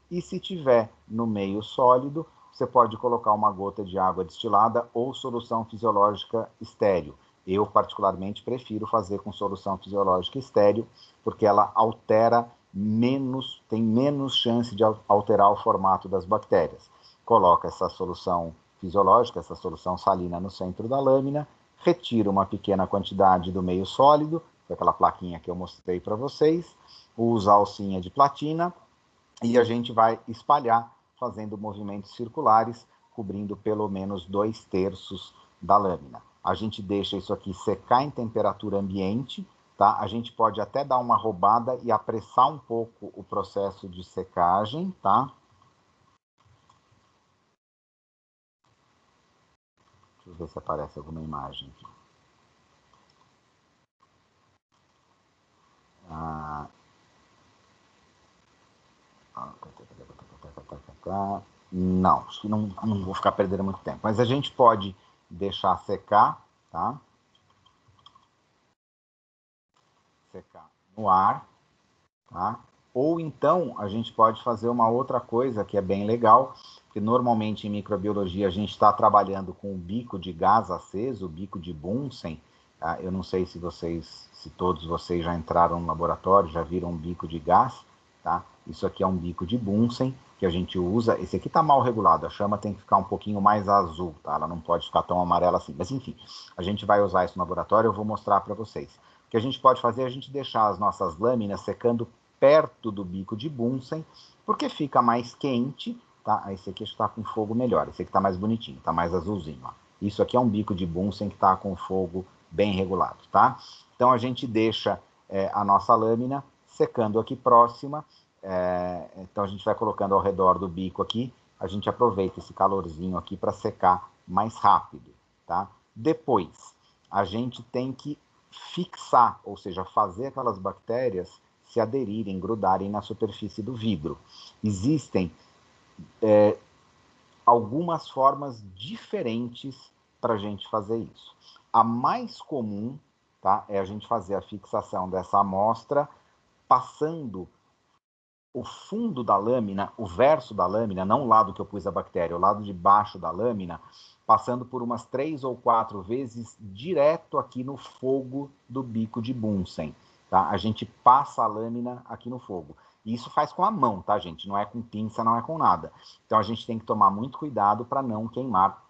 E se tiver no meio sólido, você pode colocar uma gota de água destilada ou solução fisiológica estéril. Eu, particularmente, prefiro fazer com solução fisiológica estéril, porque ela tem menos chance de alterar o formato das bactérias. Coloca essa solução fisiológica, essa solução salina no centro da lâmina, retira uma pequena quantidade do meio sólido, aquela plaquinha que eu mostrei para vocês, usa a alcinha de platina e a gente vai espalhar, fazendo movimentos circulares, cobrindo pelo menos 2/3 da lâmina. A gente deixa isso aqui secar em temperatura ambiente, tá? A gente pode até dar uma roubada e apressar um pouco o processo de secagem, tá? Deixa eu ver se aparece alguma imagem aqui. Não, acho que não vou ficar perdendo muito tempo. Mas a gente pode deixar secar, tá? Secar no ar, tá? Ou então a gente pode fazer uma outra coisa que é bem legal, que normalmente em microbiologia a gente está trabalhando com o bico de gás aceso, o bico de Bunsen. Tá? Eu não sei se todos vocês já entraram no laboratório, já viram um bico de gás, tá? Isso aqui é um bico de Bunsen que a gente usa. Esse aqui está mal regulado, a chama tem que ficar um pouquinho mais azul, tá? Ela não pode ficar tão amarela assim. Mas enfim, a gente vai usar isso no laboratório, eu vou mostrar para vocês. O que a gente pode fazer é a gente deixar as nossas lâminas secando perto do bico de Bunsen, porque fica mais quente, tá? Esse aqui está com fogo melhor, esse aqui está mais bonitinho, está mais azulzinho, ó. Isso aqui é um bico de Bunsen que está com fogo bem regulado, tá? Então a gente deixa a nossa lâmina secando aqui próxima, então a gente vai colocando ao redor do bico aqui, a gente aproveita esse calorzinho aqui para secar mais rápido, tá? Depois, a gente tem que fixar, ou seja, fazer aquelas bactérias se aderirem, grudarem na superfície do vidro. Existem algumas formas diferentes para a gente fazer isso. A mais comum, tá, é a gente fazer a fixação dessa amostra passando o fundo da lâmina, o verso da lâmina, não o lado que eu pus a bactéria, o lado de baixo da lâmina, passando por umas 3 ou 4 vezes direto aqui no fogo do bico de Bunsen. Tá? A gente passa a lâmina aqui no fogo. E isso faz com a mão, tá, gente? Não é com pinça, não é com nada. Então a gente tem que tomar muito cuidado para não queimar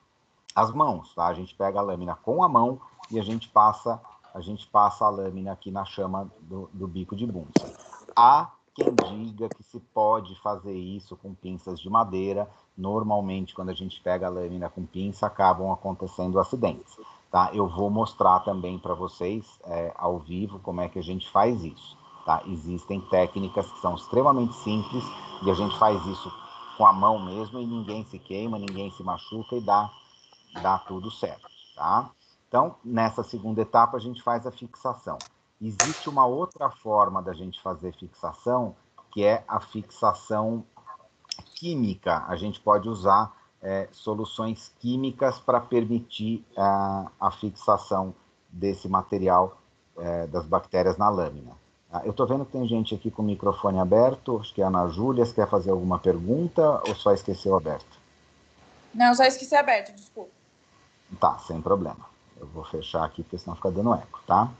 as mãos, tá? A gente pega a lâmina com a mão e a gente passa a lâmina aqui na chama do bico de Bunsen. Há quem diga que se pode fazer isso com pinças de madeira. Normalmente, quando a gente pega a lâmina com pinça, acabam acontecendo acidentes. Tá? Eu vou mostrar também para vocês, ao vivo, como é que a gente faz isso. Tá? Existem técnicas que são extremamente simples e a gente faz isso com a mão mesmo e ninguém se queima, ninguém se machuca e dá tudo certo. Tá? Então, nessa segunda etapa, a gente faz a fixação. Existe uma outra forma da gente fazer fixação, que é a fixação química. A gente pode usar soluções químicas para permitir a fixação desse material das bactérias na lâmina. Eu estou vendo que tem gente aqui com o microfone aberto, acho que é a Ana Júlia, você quer fazer alguma pergunta ou só esqueceu aberto? Não, só esqueci aberto, desculpa. Tá, sem problema. Eu vou fechar aqui, porque senão fica dando eco, tá?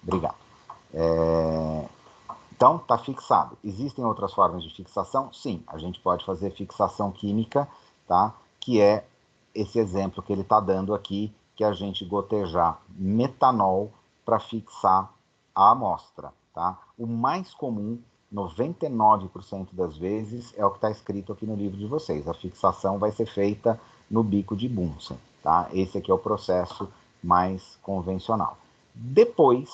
Obrigado. Então, está fixado. Existem outras formas de fixação? Sim, a gente pode fazer fixação química, tá? Que é esse exemplo que ele está dando aqui, que é a gente gotejar metanol para fixar a amostra, tá? O mais comum, 99% das vezes, é o que está escrito aqui no livro de vocês. A fixação vai ser feita no bico de Bunsen, tá? Esse aqui é o processo mais convencional. Depois,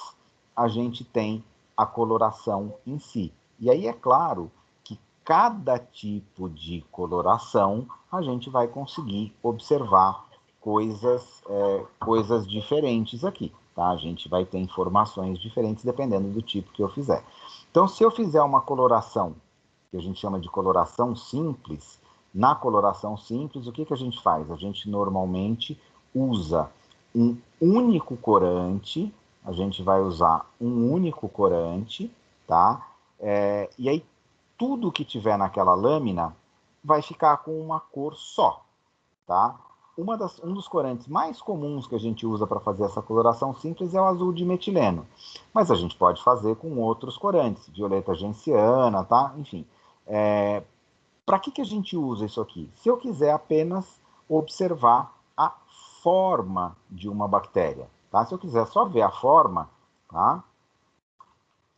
a gente tem a coloração em si. E aí é claro que cada tipo de coloração a gente vai conseguir observar coisas diferentes aqui, tá? A gente vai ter informações diferentes dependendo do tipo que eu fizer. Então, se eu fizer uma coloração, que a gente chama de coloração simples, na coloração simples, o que a gente faz? A gente normalmente usa um único corante. A gente vai usar um único corante, tá? E aí, tudo que tiver naquela lâmina vai ficar com uma cor só, tá? Um dos corantes mais comuns que a gente usa para fazer essa coloração simples é o azul de metileno. Mas a gente pode fazer com outros corantes, violeta genciana, tá? Enfim. Para que a gente usa isso aqui? Se eu quiser apenas observar a forma de uma bactéria, tá? Se eu quiser só ver a forma, tá?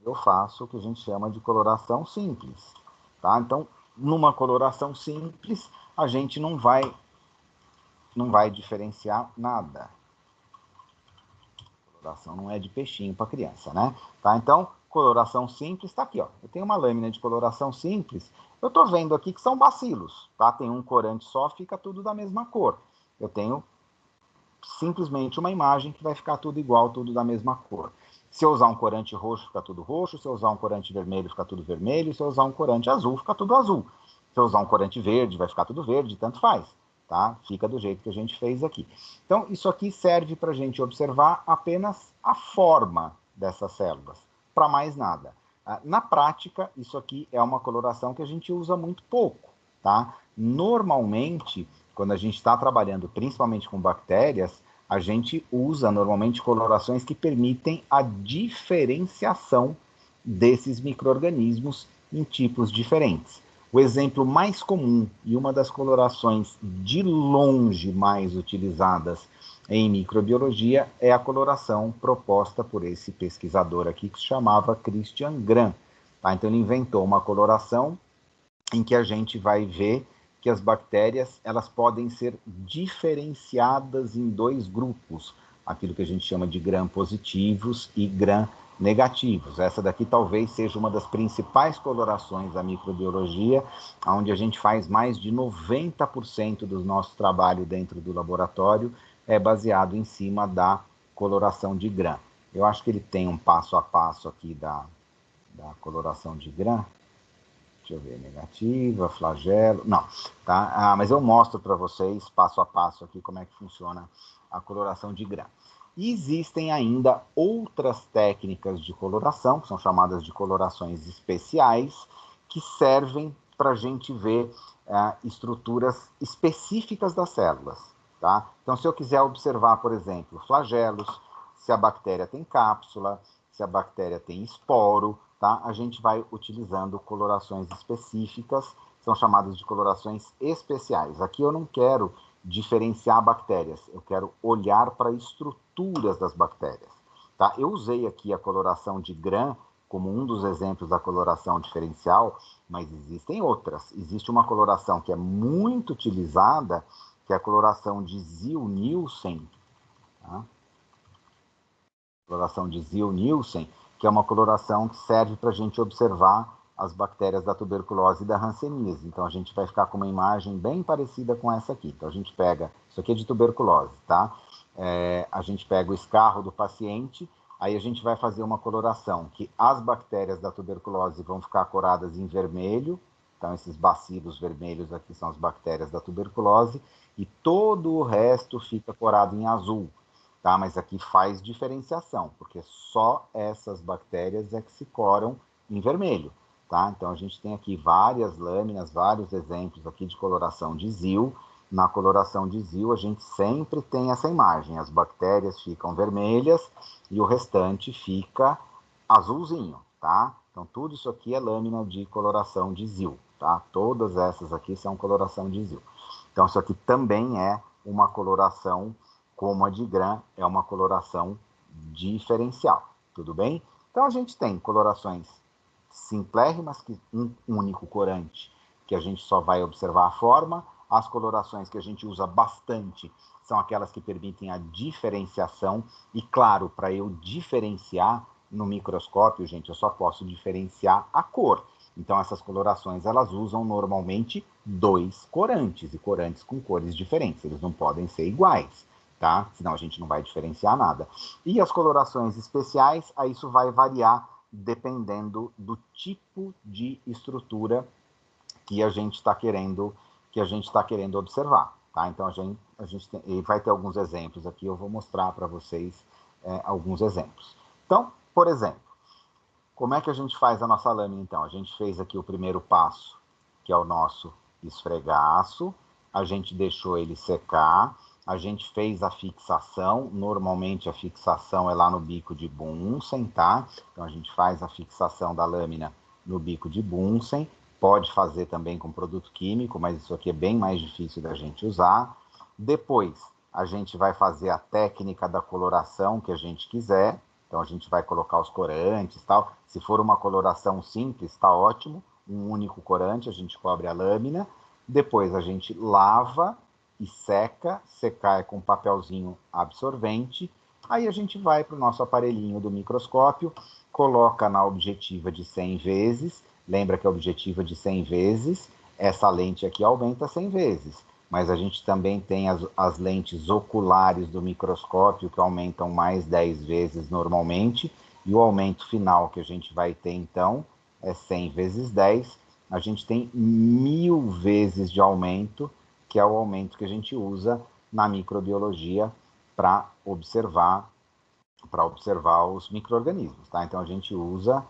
Eu faço o que a gente chama de coloração simples, tá? Então, numa coloração simples, a gente não vai diferenciar nada. A coloração não é de peixinho para criança, né? Tá? Então, coloração simples está aqui, ó. Eu tenho uma lâmina de coloração simples. Eu estou vendo aqui que são bacilos, tá? Tem um corante só, fica tudo da mesma cor. Eu tenho simplesmente uma imagem que vai ficar tudo igual, tudo da mesma cor. Se eu usar um corante roxo, fica tudo roxo. Se eu usar um corante vermelho, fica tudo vermelho. Se eu usar um corante azul, fica tudo azul. Se eu usar um corante verde, vai ficar tudo verde, tanto faz. Tá? Fica do jeito que a gente fez aqui. Então, isso aqui serve para a gente observar apenas a forma dessas células, para mais nada. Na prática, isso aqui é uma coloração que a gente usa muito pouco. Tá? Normalmente, quando a gente está trabalhando principalmente com bactérias, a gente usa normalmente colorações que permitem a diferenciação desses micro-organismos em tipos diferentes. O exemplo mais comum e uma das colorações de longe mais utilizadas em microbiologia é a coloração proposta por esse pesquisador aqui que se chamava Christian Gram. Tá? Então ele inventou uma coloração em que a gente vai ver que as bactérias elas podem ser diferenciadas em dois grupos, aquilo que a gente chama de gram-positivos e gram-negativos. Essa daqui talvez seja uma das principais colorações da microbiologia, onde a gente faz mais de 90% do nosso trabalho dentro do laboratório é baseado em cima da coloração de gram. Eu acho que ele tem um passo a passo aqui da coloração de gram. Deixa eu ver, negativa, flagelo, não, tá? Mas eu mostro para vocês, passo a passo aqui, como é que funciona a coloração de gram. E existem ainda outras técnicas de coloração, que são chamadas de colorações especiais, que servem para a gente ver estruturas específicas das células, tá? Então, se eu quiser observar, por exemplo, flagelos, se a bactéria tem cápsula, se a bactéria tem esporo, tá? A gente vai utilizando colorações específicas, são chamadas de colorações especiais. Aqui eu não quero diferenciar bactérias, eu quero olhar para estruturas das bactérias. Tá? Eu usei aqui a coloração de Gram como um dos exemplos da coloração diferencial, mas existem outras. Existe uma coloração que é muito utilizada, que é a coloração de Ziehl-Neelsen. Tá? Coloração de Ziehl-Neelsen, que é uma coloração que serve para a gente observar as bactérias da tuberculose e da hanseníase. Então, a gente vai ficar com uma imagem bem parecida com essa aqui. Então, a gente pega, isso aqui é de tuberculose, tá? A gente pega o escarro do paciente, aí a gente vai fazer uma coloração que as bactérias da tuberculose vão ficar coradas em vermelho, então esses bacilos vermelhos aqui são as bactérias da tuberculose, e todo o resto fica corado em azul. Tá? Mas aqui faz diferenciação, porque só essas bactérias é que se coram em vermelho. Tá? Então, a gente tem aqui várias lâminas, vários exemplos aqui de coloração de Ziehl. Na coloração de Ziehl, a gente sempre tem essa imagem. As bactérias ficam vermelhas e o restante fica azulzinho. Tá? Então, tudo isso aqui é lâmina de coloração de Ziehl. Tá? Todas essas aqui são coloração de Ziehl. Então, isso aqui também é uma coloração como a de Gram, é uma coloração diferencial, tudo bem? Então, a gente tem colorações simplérrimas, que um único corante, que a gente só vai observar a forma. As colorações que a gente usa bastante são aquelas que permitem a diferenciação, e claro, para eu diferenciar no microscópio, gente, eu só posso diferenciar a cor. Então, essas colorações, elas usam normalmente dois corantes, e corantes com cores diferentes, eles não podem ser iguais. Tá? Senão a gente não vai diferenciar nada. E as colorações especiais, aí isso vai variar dependendo do tipo de estrutura que a gente está querendo observar. Tá? Então a gente vai ter alguns exemplos aqui, eu vou mostrar para vocês alguns exemplos. Então, por exemplo, como é que a gente faz a nossa lâmina então? A gente fez aqui o primeiro passo, que é o nosso esfregaço, a gente deixou ele secar, a gente fez a fixação, normalmente a fixação é lá no bico de Bunsen, tá? Então a gente faz a fixação da lâmina no bico de Bunsen, pode fazer também com produto químico, mas isso aqui é bem mais difícil da gente usar. Depois a gente vai fazer a técnica da coloração que a gente quiser, então a gente vai colocar os corantes e tal. Se for uma coloração simples, está ótimo, um único corante, a gente cobre a lâmina, depois a gente lava e seca, secar é com papelzinho absorvente, aí a gente vai para o nosso aparelhinho do microscópio, coloca na objetiva de 100 vezes, lembra que a objetiva de 100 vezes, essa lente aqui aumenta 100 vezes. mas a gente também tem as lentes oculares do microscópio, que aumentam mais 10 vezes normalmente, e o aumento final que a gente vai ter, então, é 100 vezes 10. A gente tem 1000 vezes de aumento, que é o aumento que a gente usa na microbiologia para observar os micro-organismos, tá? Então, a gente usa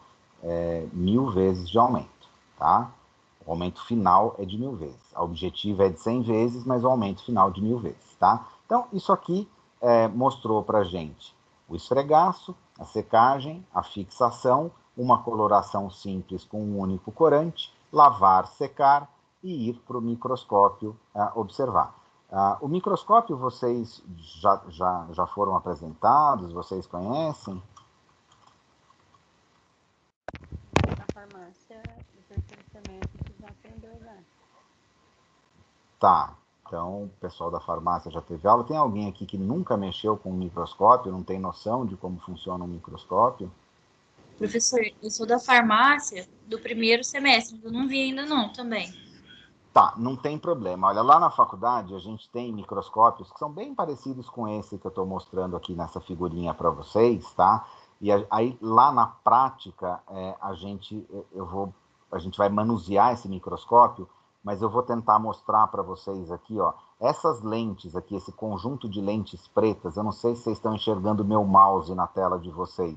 1000 vezes de aumento, tá? O aumento final é de 1000 vezes. A objetiva é de 100 vezes, mas o aumento final de 1000 vezes, tá? Então, isso aqui mostrou para a gente o esfregaço, a secagem, a fixação, uma coloração simples com um único corante, lavar, secar e ir para o microscópio observar. O microscópio vocês já foram apresentados, vocês conhecem? Na farmácia, do terceiro semestre, já aprendeu já. Tá, então o pessoal da farmácia já teve aula. Tem alguém aqui que nunca mexeu com um microscópio, não tem noção de como funciona um microscópio? Professor, eu sou da farmácia do primeiro semestre, eu não vi ainda não também. Tá, não tem problema. Olha, lá na faculdade a gente tem microscópios que são bem parecidos com esse que eu estou mostrando aqui nessa figurinha para vocês, tá? E aí lá na prática a gente vai manusear esse microscópio, mas eu vou tentar mostrar para vocês aqui, ó, essas lentes aqui, esse conjunto de lentes pretas. Eu não sei se vocês estão enxergando o meu mouse na tela de vocês,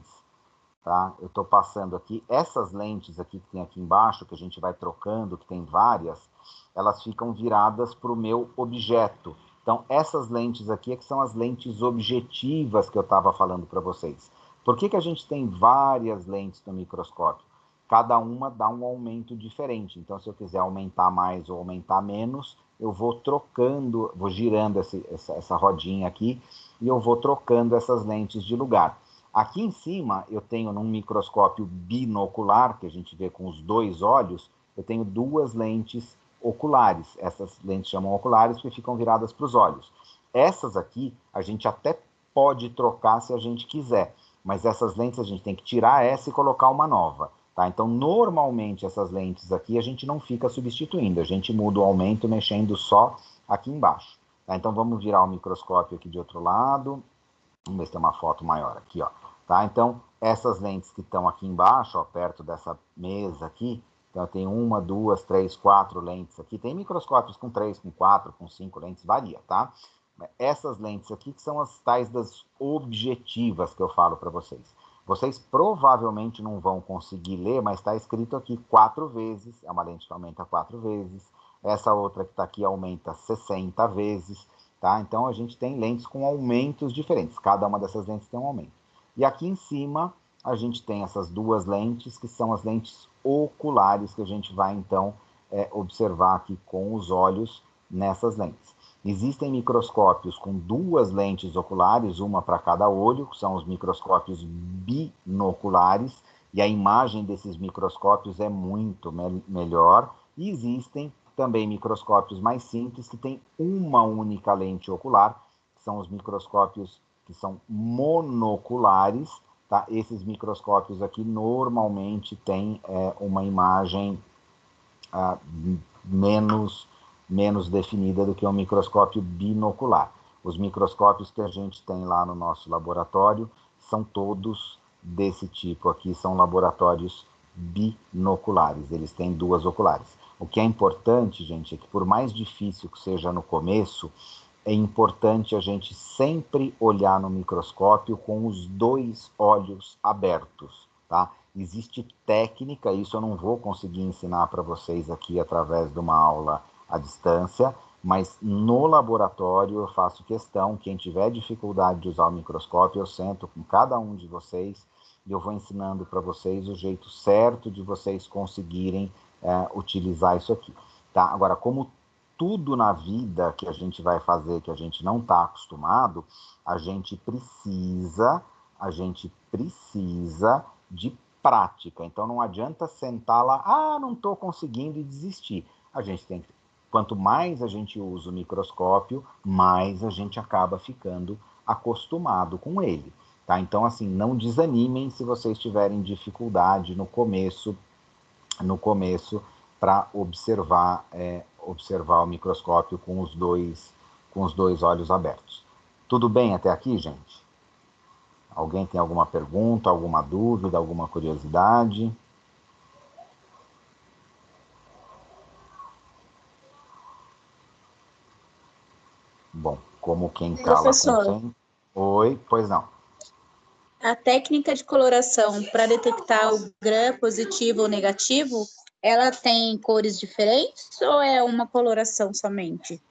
tá? Eu estou passando aqui essas lentes aqui que tem aqui embaixo, que a gente vai trocando, que tem várias. Elas ficam viradas para o meu objeto. Então, essas lentes aqui é que são as lentes objetivas que eu estava falando para vocês. Por que a gente tem várias lentes no microscópio? Cada uma dá um aumento diferente. Então, se eu quiser aumentar mais ou aumentar menos, eu vou trocando, vou girando essa rodinha aqui e eu vou trocando essas lentes de lugar. Aqui em cima, eu tenho num microscópio binocular, que a gente vê com os dois olhos, eu tenho duas lentes oculares. Essas lentes chamam oculares porque ficam viradas para os olhos. Essas aqui, a gente até pode trocar se a gente quiser, mas essas lentes a gente tem que tirar essa e colocar uma nova, tá? Então, normalmente, essas lentes aqui a gente não fica substituindo, a gente muda o aumento mexendo só aqui embaixo, tá? Então, vamos virar o microscópio aqui de outro lado. Vamos ver se tem uma foto maior aqui, ó. Tá? Então, essas lentes que estão aqui embaixo, ó, perto dessa mesa aqui, então eu tenho 1, 2, 3, 4 lentes aqui. Tem microscópios com 3, com 4, com 5 lentes, varia, tá? Essas lentes aqui que são as tais das objetivas que eu falo para vocês. Vocês provavelmente não vão conseguir ler, mas está escrito aqui 4 vezes, é uma lente que aumenta 4 vezes. Essa outra que está aqui aumenta 60 vezes. Tá? Então, a gente tem lentes com aumentos diferentes. Cada uma dessas lentes tem um aumento. E aqui em cima, a gente tem essas duas lentes, que são as lentes oculares, que a gente vai, então, observar aqui com os olhos nessas lentes. Existem microscópios com duas lentes oculares, uma para cada olho, que são os microscópios binoculares, e a imagem desses microscópios é muito melhor. E existem também microscópios mais simples, que têm uma única lente ocular, que são os microscópios que são monoculares, tá? Esses microscópios aqui normalmente têm uma imagem menos definida do que um microscópio binocular. Os microscópios que a gente tem lá no nosso laboratório são todos desse tipo aqui, são laboratórios binoculares, eles têm duas oculares. O que é importante, gente, é que por mais difícil que seja no começo, é importante a gente sempre olhar no microscópio com os dois olhos abertos, tá? Existe técnica, isso eu não vou conseguir ensinar para vocês aqui através de uma aula à distância, mas no laboratório eu faço questão, quem tiver dificuldade de usar o microscópio, eu sento com cada um de vocês e eu vou ensinando para vocês o jeito certo de vocês conseguirem utilizar isso aqui, tá? Agora, como tudo na vida que a gente vai fazer, que a gente não está acostumado, a gente precisa de prática. Então, não adianta sentar lá, não estou conseguindo e desistir. A gente tem que, quanto mais a gente usa o microscópio, mais a gente acaba ficando acostumado com ele, tá? Então, assim, não desanimem se vocês tiverem dificuldade no começo para observar observar o microscópio com os dois olhos abertos. Tudo bem até aqui, gente? Alguém tem alguma pergunta, alguma dúvida, alguma curiosidade? Bom, como quem cala consente... Oi, pois não. A técnica de coloração para detectar o gram positivo ou negativo, ela tem cores diferentes ou é uma coloração somente?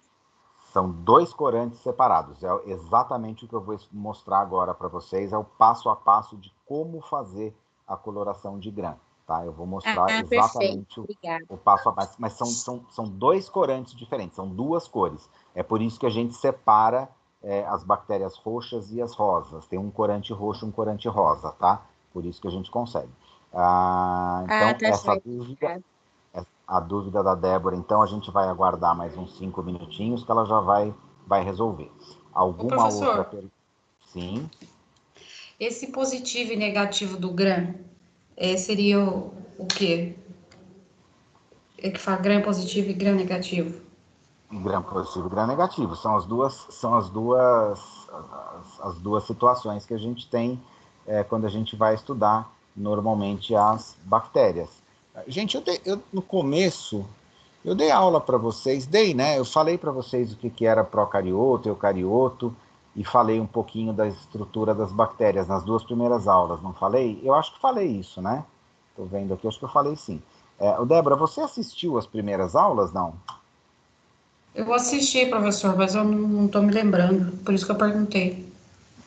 São dois corantes separados. É exatamente o que eu vou mostrar agora para vocês. É o passo a passo de como fazer a coloração de grã. Tá? Eu vou mostrar exatamente o passo a passo. Mas são dois corantes diferentes, são duas cores. É por isso que a gente separa as bactérias roxas e as rosas. Tem um corante roxo e um corante rosa, tá? Por isso que a gente consegue. Então, tá essa certo. dúvida... A dúvida da Débora, então, a gente vai aguardar mais uns 5 minutinhos que ela já vai resolver. Ô, Alguma outra professor, pergunta? Sim. esse positivo e negativo do gram seria o quê? É que fala gram positivo e gram negativo. Gram positivo e gram negativo. São as duas situações que a gente tem quando a gente vai estudar normalmente as bactérias. Gente, no começo, eu dei aula para vocês, né? Eu falei para vocês o que era procarioto, eucarioto, e falei um pouquinho da estrutura das bactérias nas duas primeiras aulas, não falei? Eu acho que falei isso, né? Estou vendo aqui, acho que eu falei sim. Débora, você assistiu as primeiras aulas, não? Eu assisti, professor, mas eu não estou me lembrando, por isso que eu perguntei.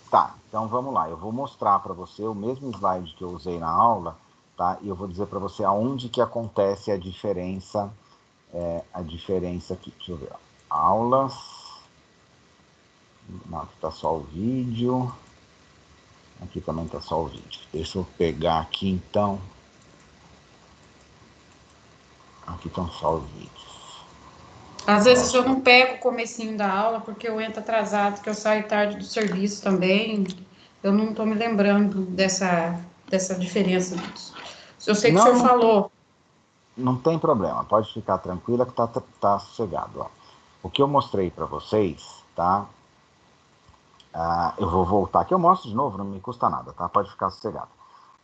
Tá, então vamos lá. Eu vou mostrar para você o mesmo slide que eu usei na aula, tá? E eu vou dizer para você aonde que acontece a diferença aqui. Deixa eu ver. Ó. Aulas. Não, aqui está só o vídeo. Aqui também está só o vídeo. Deixa eu pegar aqui então. Aqui estão só os vídeos. Às vezes eu não pego o comecinho da aula, porque eu entro atrasado, que eu saio tarde do serviço também. Eu não estou me lembrando dessa diferença. Eu sei que o senhor falou. Não tem problema, pode ficar tranquila que tá sossegado. Ó. O que eu mostrei para vocês, tá? Eu vou voltar aqui, eu mostro de novo, não me custa nada, tá? Pode ficar sossegado.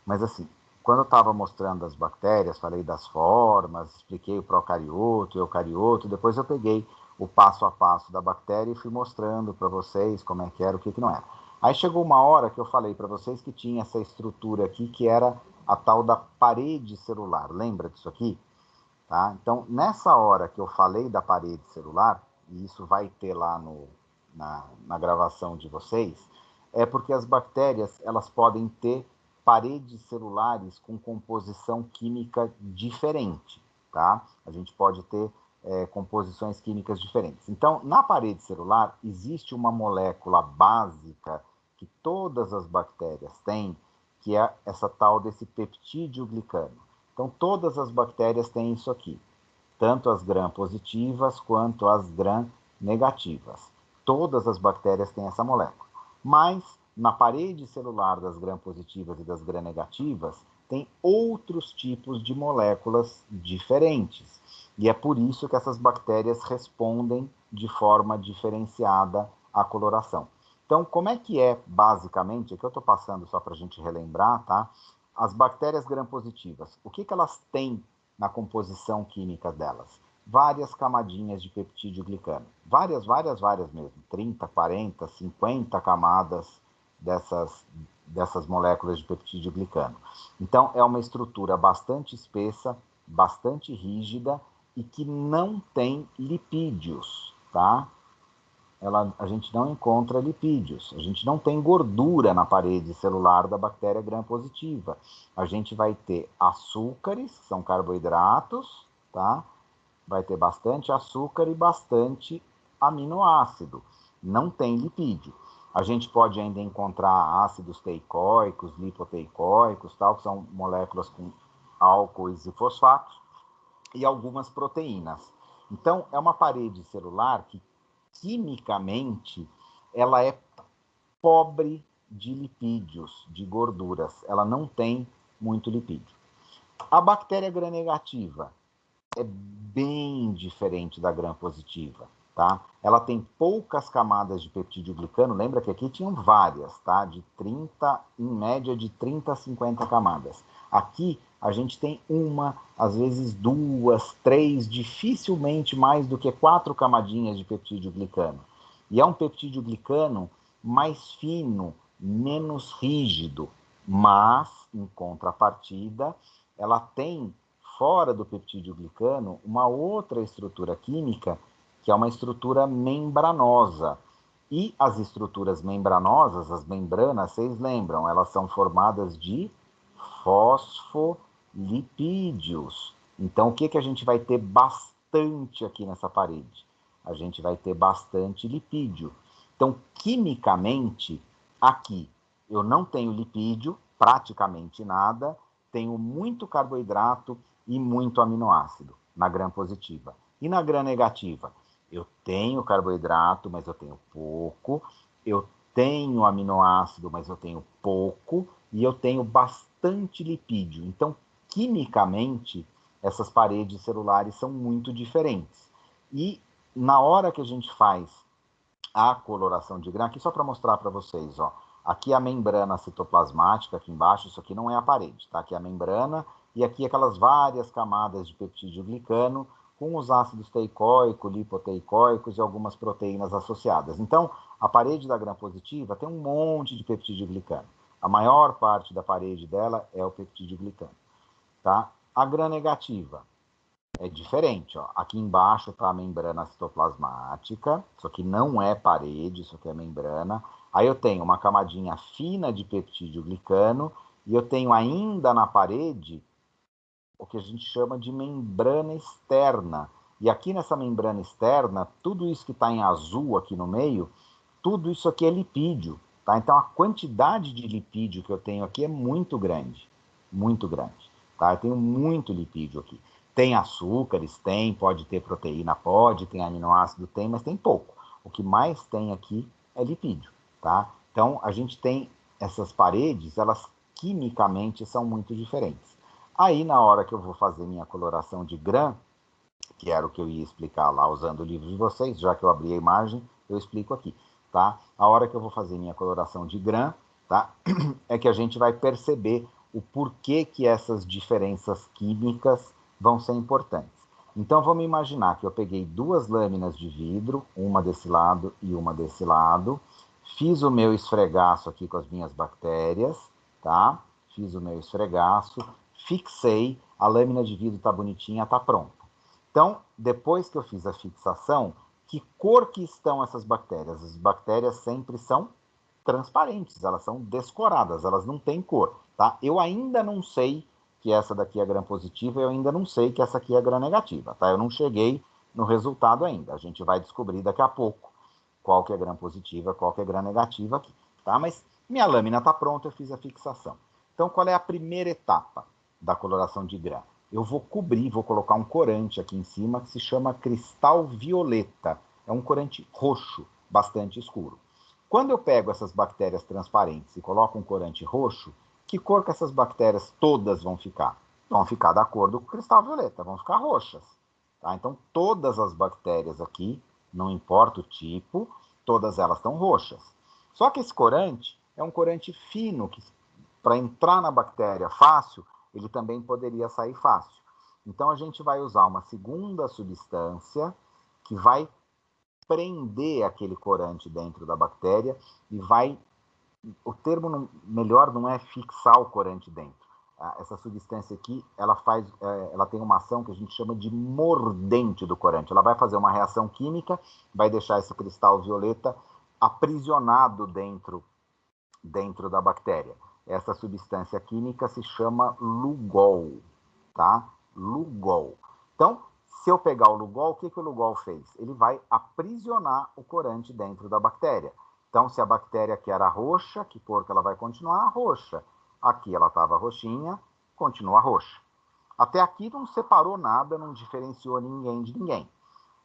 Mas assim, quando eu estava mostrando as bactérias, falei das formas, expliquei o procarioto, o eucarioto, depois eu peguei o passo a passo da bactéria e fui mostrando para vocês como é que era, o que não era. Aí chegou uma hora que eu falei para vocês que tinha essa estrutura aqui, que era a tal da parede celular. Lembra disso aqui? Tá? Então, nessa hora que eu falei da parede celular, e isso vai ter lá na gravação de vocês, é porque as bactérias elas podem ter paredes celulares com composição química diferente. Tá? A gente pode ter composições químicas diferentes. Então, na parede celular, existe uma molécula básica que todas as bactérias têm, que é essa tal desse peptídeo glicano. Então, todas as bactérias têm isso aqui, tanto as gram-positivas quanto as gram-negativas. Todas as bactérias têm essa molécula. Mas, na parede celular das gram-positivas e das gram-negativas, tem outros tipos de moléculas diferentes. E é por isso que essas bactérias respondem de forma diferenciada à coloração. Então, como é que basicamente, aqui eu estou passando só para a gente relembrar, tá? As bactérias gram-positivas, o que elas têm na composição química delas? Várias camadinhas de peptídeo glicano. Várias mesmo. 30, 40, 50 camadas dessas moléculas de peptídeo glicano. Então, é uma estrutura bastante espessa, bastante rígida e que não tem lipídios, tá? A gente não encontra lipídios, a gente não tem gordura na parede celular da bactéria gram-positiva. A gente vai ter açúcares, que são carboidratos, tá? Vai ter bastante açúcar e bastante aminoácido. Não tem lipídio. A gente pode ainda encontrar ácidos teicoicos, lipoteicoicos, tal, que são moléculas com álcoois e fosfatos, e algumas proteínas. Então, é uma parede celular que quimicamente, ela é pobre de lipídios, de gorduras. Ela não tem muito lipídio. A bactéria gram-negativa, é bem diferente da gram-positiva, tá? Ela tem poucas camadas de peptídeo glicano, lembra que aqui tinham várias, tá? De 30, em média de 30 a 50 camadas. Aqui a gente tem uma, às vezes duas, três, dificilmente mais do que 4 camadinhas de peptídeo glicano. E é um peptídeo glicano mais fino, menos rígido, mas, em contrapartida, ela tem, fora do peptídeo glicano, uma outra estrutura química, que é uma estrutura membranosa. E as estruturas membranosas, as membranas, vocês lembram, elas são formadas de fosfolipídios. Então, o que a gente vai ter bastante aqui nessa parede? A gente vai ter bastante lipídio. Então, quimicamente, aqui eu não tenho lipídio, praticamente nada, tenho muito carboidrato e muito aminoácido na gram-positiva. E na gram-negativa? Eu tenho carboidrato, mas eu tenho pouco, eu tenho aminoácido, mas eu tenho pouco, e eu tenho bastante lipídio. Então, quimicamente, essas paredes celulares são muito diferentes. E na hora que a gente faz a coloração de gram, aqui só para mostrar para vocês, ó, aqui a membrana citoplasmática, aqui embaixo, isso aqui não é a parede, tá? Aqui é a membrana, e aqui aquelas várias camadas de peptídeo glicano, com os ácidos teicoicos, lipoteicoicos e algumas proteínas associadas. Então, a parede da gram-positiva tem um monte de peptídeo glicano. A maior parte da parede dela é o peptídeo glicano, tá? A gram-negativa é diferente, ó. Aqui embaixo está a membrana citoplasmática, isso aqui não é parede, isso aqui é membrana. Aí eu tenho uma camadinha fina de peptídeo glicano e eu tenho ainda na parede o que a gente chama de membrana externa. E aqui nessa membrana externa, tudo isso que está em azul aqui no meio, tudo isso aqui é lipídio, tá? Então a quantidade de lipídio que eu tenho aqui é muito grande, tá? Eu tenho muito lipídio aqui. Tem açúcares, tem, pode ter proteína, pode, tem aminoácido, tem, mas tem pouco. O que mais tem aqui é lipídio, tá? Então a gente tem essas paredes, elas quimicamente são muito diferentes. Aí, na hora que eu vou fazer minha coloração de gram, que era o que eu ia explicar lá usando o livro de vocês, já que eu abri a imagem, eu explico aqui, tá? A hora que eu vou fazer minha coloração de gram, tá? É que a gente vai perceber o porquê que essas diferenças químicas vão ser importantes. Então, vamos imaginar que eu peguei duas lâminas de vidro, uma desse lado e uma desse lado, fiz o meu esfregaço aqui com as minhas bactérias, tá? Fiz o meu esfregaço, fixei, a lâmina de vidro está bonitinha, está pronta. Então, depois que eu fiz a fixação, que cor que estão essas bactérias? As bactérias sempre são transparentes, elas são descoradas, elas não têm cor, tá? Eu ainda não sei que essa daqui é gram-positiva, eu ainda não sei que essa aqui é gram-negativa, tá? Eu não cheguei no resultado ainda, a gente vai descobrir daqui a pouco qual que é gram-positiva, qual que é gram-negativa aqui, tá? Mas minha lâmina está pronta, eu fiz a fixação. Então, qual é a primeira etapa da coloração de gram? Eu vou cobrir, vou colocar um corante aqui em cima que se chama cristal violeta. É um corante roxo, bastante escuro. Quando eu pego essas bactérias transparentes e coloco um corante roxo, que cor que essas bactérias todas vão ficar? Vão ficar da cor do cristal violeta, vão ficar roxas. Tá? Então, todas as bactérias aqui, não importa o tipo, todas elas estão roxas. Só que esse corante é um corante fino, que para entrar na bactéria fácil, ele também poderia sair fácil. Então, a gente vai usar uma segunda substância que vai prender aquele corante dentro da bactéria e vai... O termo melhor não é fixar o corante dentro. Essa substância aqui, ela tem uma ação que a gente chama de mordente do corante. Ela vai fazer uma reação química, vai deixar esse cristal violeta aprisionado dentro da bactéria. Essa substância química se chama Lugol, tá? Lugol. Então, se eu pegar o Lugol, o que o Lugol fez? Ele vai aprisionar o corante dentro da bactéria. Então, se a bactéria aqui era roxa, que cor que ela vai continuar? Roxa. Aqui ela estava roxinha, continua roxa. Até aqui não separou nada, não diferenciou ninguém de ninguém.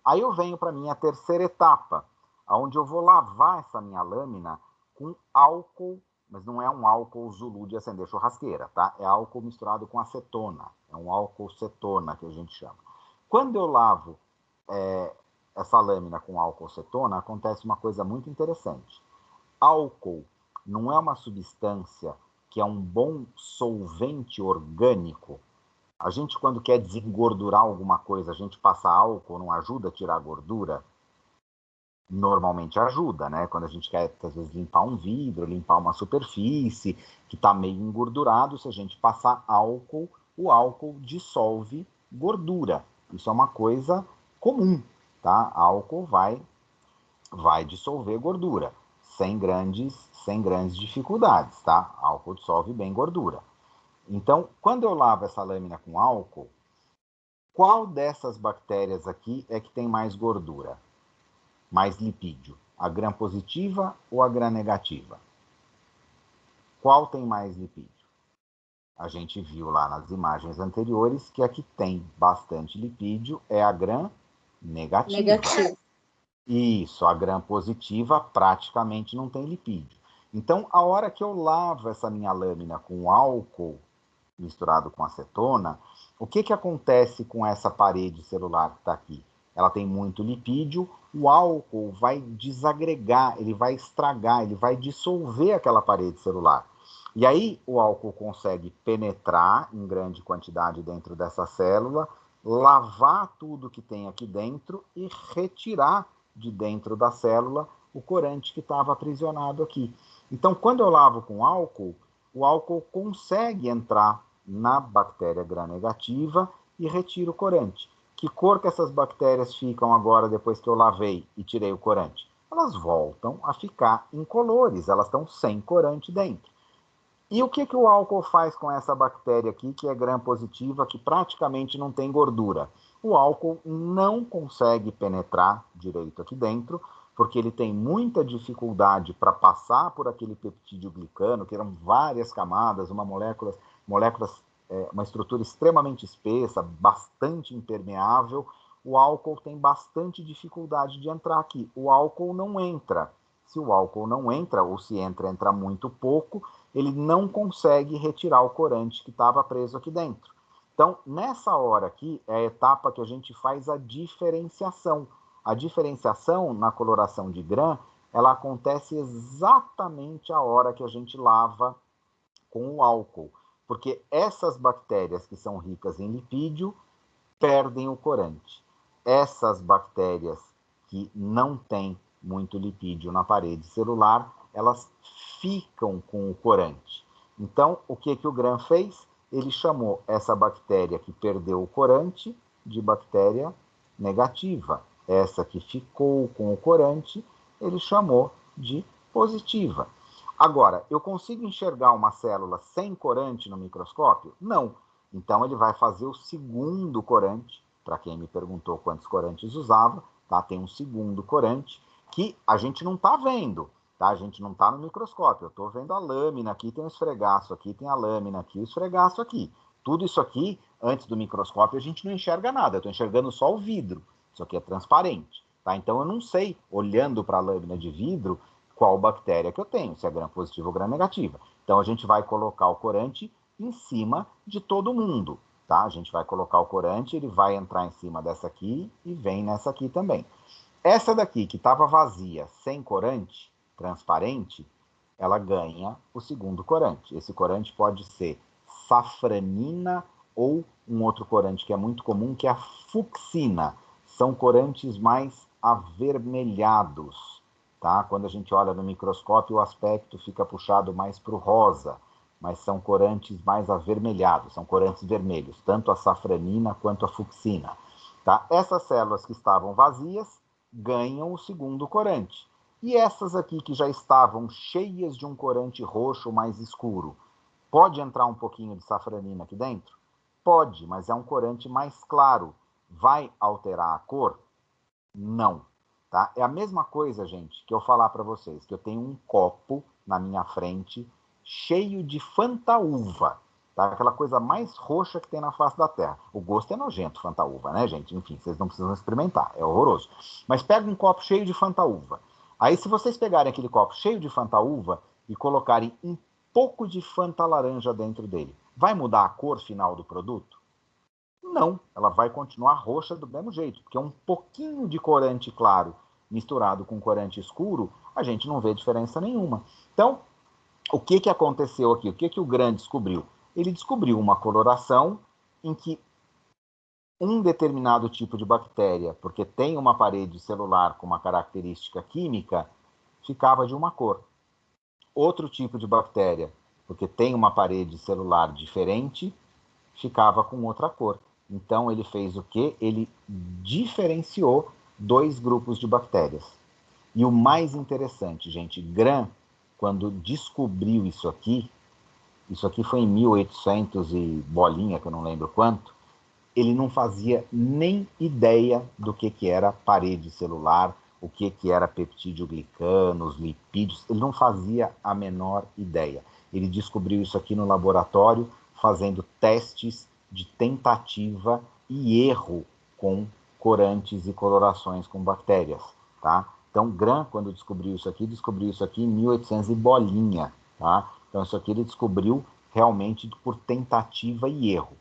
Aí eu venho para a minha terceira etapa, onde eu vou lavar essa minha lâmina com álcool, mas não é um álcool Zulu de acender churrasqueira, tá? É álcool misturado com acetona, é um álcool cetona que a gente chama. Quando eu lavo essa lâmina com álcool cetona, acontece uma coisa muito interessante. Álcool não é uma substância que é um bom solvente orgânico. A gente, quando quer desengordurar alguma coisa, a gente passa álcool, não ajuda a tirar a gordura? Normalmente ajuda, né? Quando a gente quer, às vezes, limpar um vidro, limpar uma superfície que está meio engordurado, se a gente passar álcool, o álcool dissolve gordura. Isso é uma coisa comum, tá? Álcool vai dissolver gordura, sem grandes dificuldades, tá? Álcool dissolve bem gordura. Então, quando eu lavo essa lâmina com álcool, qual dessas bactérias aqui é que tem mais gordura? Mais lipídio? A gram-positiva ou a gram-negativa? Qual tem mais lipídio? A gente viu lá nas imagens anteriores que a que tem bastante lipídio é a gram-negativa. Negativo. Isso, a gram-positiva praticamente não tem lipídio. Então, a hora que eu lavo essa minha lâmina com álcool misturado com acetona, o que acontece com essa parede celular que está aqui? Ela tem muito lipídio, o álcool vai desagregar, ele vai estragar, ele vai dissolver aquela parede celular. E aí o álcool consegue penetrar em grande quantidade dentro dessa célula, lavar tudo que tem aqui dentro e retirar de dentro da célula o corante que estava aprisionado aqui. Então, quando eu lavo com álcool, o álcool consegue entrar na bactéria gram-negativa e retira o corante. Que cor que essas bactérias ficam agora depois que eu lavei e tirei o corante? Elas voltam a ficar incolores, elas estão sem corante dentro. E o que o álcool faz com essa bactéria aqui, que é gram-positiva, que praticamente não tem gordura? O álcool não consegue penetrar direito aqui dentro, porque ele tem muita dificuldade para passar por aquele peptídeo glicano, que eram várias camadas, uma estrutura extremamente espessa, bastante impermeável. O álcool tem bastante dificuldade de entrar aqui. O álcool não entra. Se o álcool não entra, ou se entra muito pouco, ele não consegue retirar o corante que estava preso aqui dentro. Então, nessa hora aqui, é a etapa que a gente faz a diferenciação. A diferenciação na coloração de gram, ela acontece exatamente a hora que a gente lava com o álcool. Porque essas bactérias que são ricas em lipídio perdem o corante. Essas bactérias que não têm muito lipídio na parede celular, elas ficam com o corante. Então, o que o Gram fez? Ele chamou essa bactéria que perdeu o corante de bactéria negativa. Essa que ficou com o corante, ele chamou de positiva. Agora, eu consigo enxergar uma célula sem corante no microscópio? Não. Então, ele vai fazer o segundo corante. Para quem me perguntou quantos corantes usava, tá? Tem um segundo corante que a gente não está vendo. Tá? A gente não está no microscópio. Eu estou vendo a lâmina aqui, tem um esfregaço aqui, tem a lâmina aqui, o esfregaço aqui. Tudo isso aqui, antes do microscópio, a gente não enxerga nada. Eu estou enxergando só o vidro. Isso aqui é transparente. Tá? Então, eu não sei, olhando para a lâmina de vidro, qual bactéria que eu tenho, se é gram-positiva ou gram-negativa. Então, a gente vai colocar o corante em cima de todo mundo. Tá? A gente vai colocar o corante, ele vai entrar em cima dessa aqui e vem nessa aqui também. Essa daqui, que estava vazia, sem corante, transparente, ela ganha o segundo corante. Esse corante pode ser safranina ou um outro corante que é muito comum, que é a fucsina. São corantes mais avermelhados. Tá? Quando a gente olha no microscópio, o aspecto fica puxado mais para o rosa, mas são corantes mais avermelhados, são corantes vermelhos, tanto a safranina quanto a fucsina. Tá? Essas células que estavam vazias ganham o segundo corante. E essas aqui que já estavam cheias de um corante roxo mais escuro, pode entrar um pouquinho de safranina aqui dentro? Pode, mas é um corante mais claro. Vai alterar a cor? Não. Tá? É a mesma coisa, gente, que eu falar para vocês, que eu tenho um copo na minha frente cheio de fantaúva. Tá? Aquela coisa mais roxa que tem na face da Terra. O gosto é nojento, fantaúva, né, gente? Enfim, vocês não precisam experimentar, é horroroso. Mas pega um copo cheio de fantaúva. Aí, se vocês pegarem aquele copo cheio de fantaúva e colocarem um pouco de fanta laranja dentro dele, vai mudar a cor final do produto? Não, ela vai continuar roxa do mesmo jeito, porque um pouquinho de corante claro misturado com corante escuro, a gente não vê diferença nenhuma. Então, o que aconteceu aqui? O que o Gran descobriu? Ele descobriu uma coloração em que um determinado tipo de bactéria, porque tem uma parede celular com uma característica química, ficava de uma cor. Outro tipo de bactéria, porque tem uma parede celular diferente, ficava com outra cor. Então, ele fez o quê? Ele diferenciou 2 grupos de bactérias. E o mais interessante, gente, Gran, quando descobriu isso aqui foi em 1800 e bolinha, que eu não lembro quanto, ele não fazia nem ideia do que era parede celular, o que era peptídeo-glicano, os lipídios, ele não fazia a menor ideia. Ele descobriu isso aqui no laboratório, fazendo testes de tentativa e erro com corantes e colorações com bactérias, tá? Então, Gran, quando descobriu isso aqui em 1800 e bolinha, tá? Então, isso aqui ele descobriu realmente por tentativa e erro.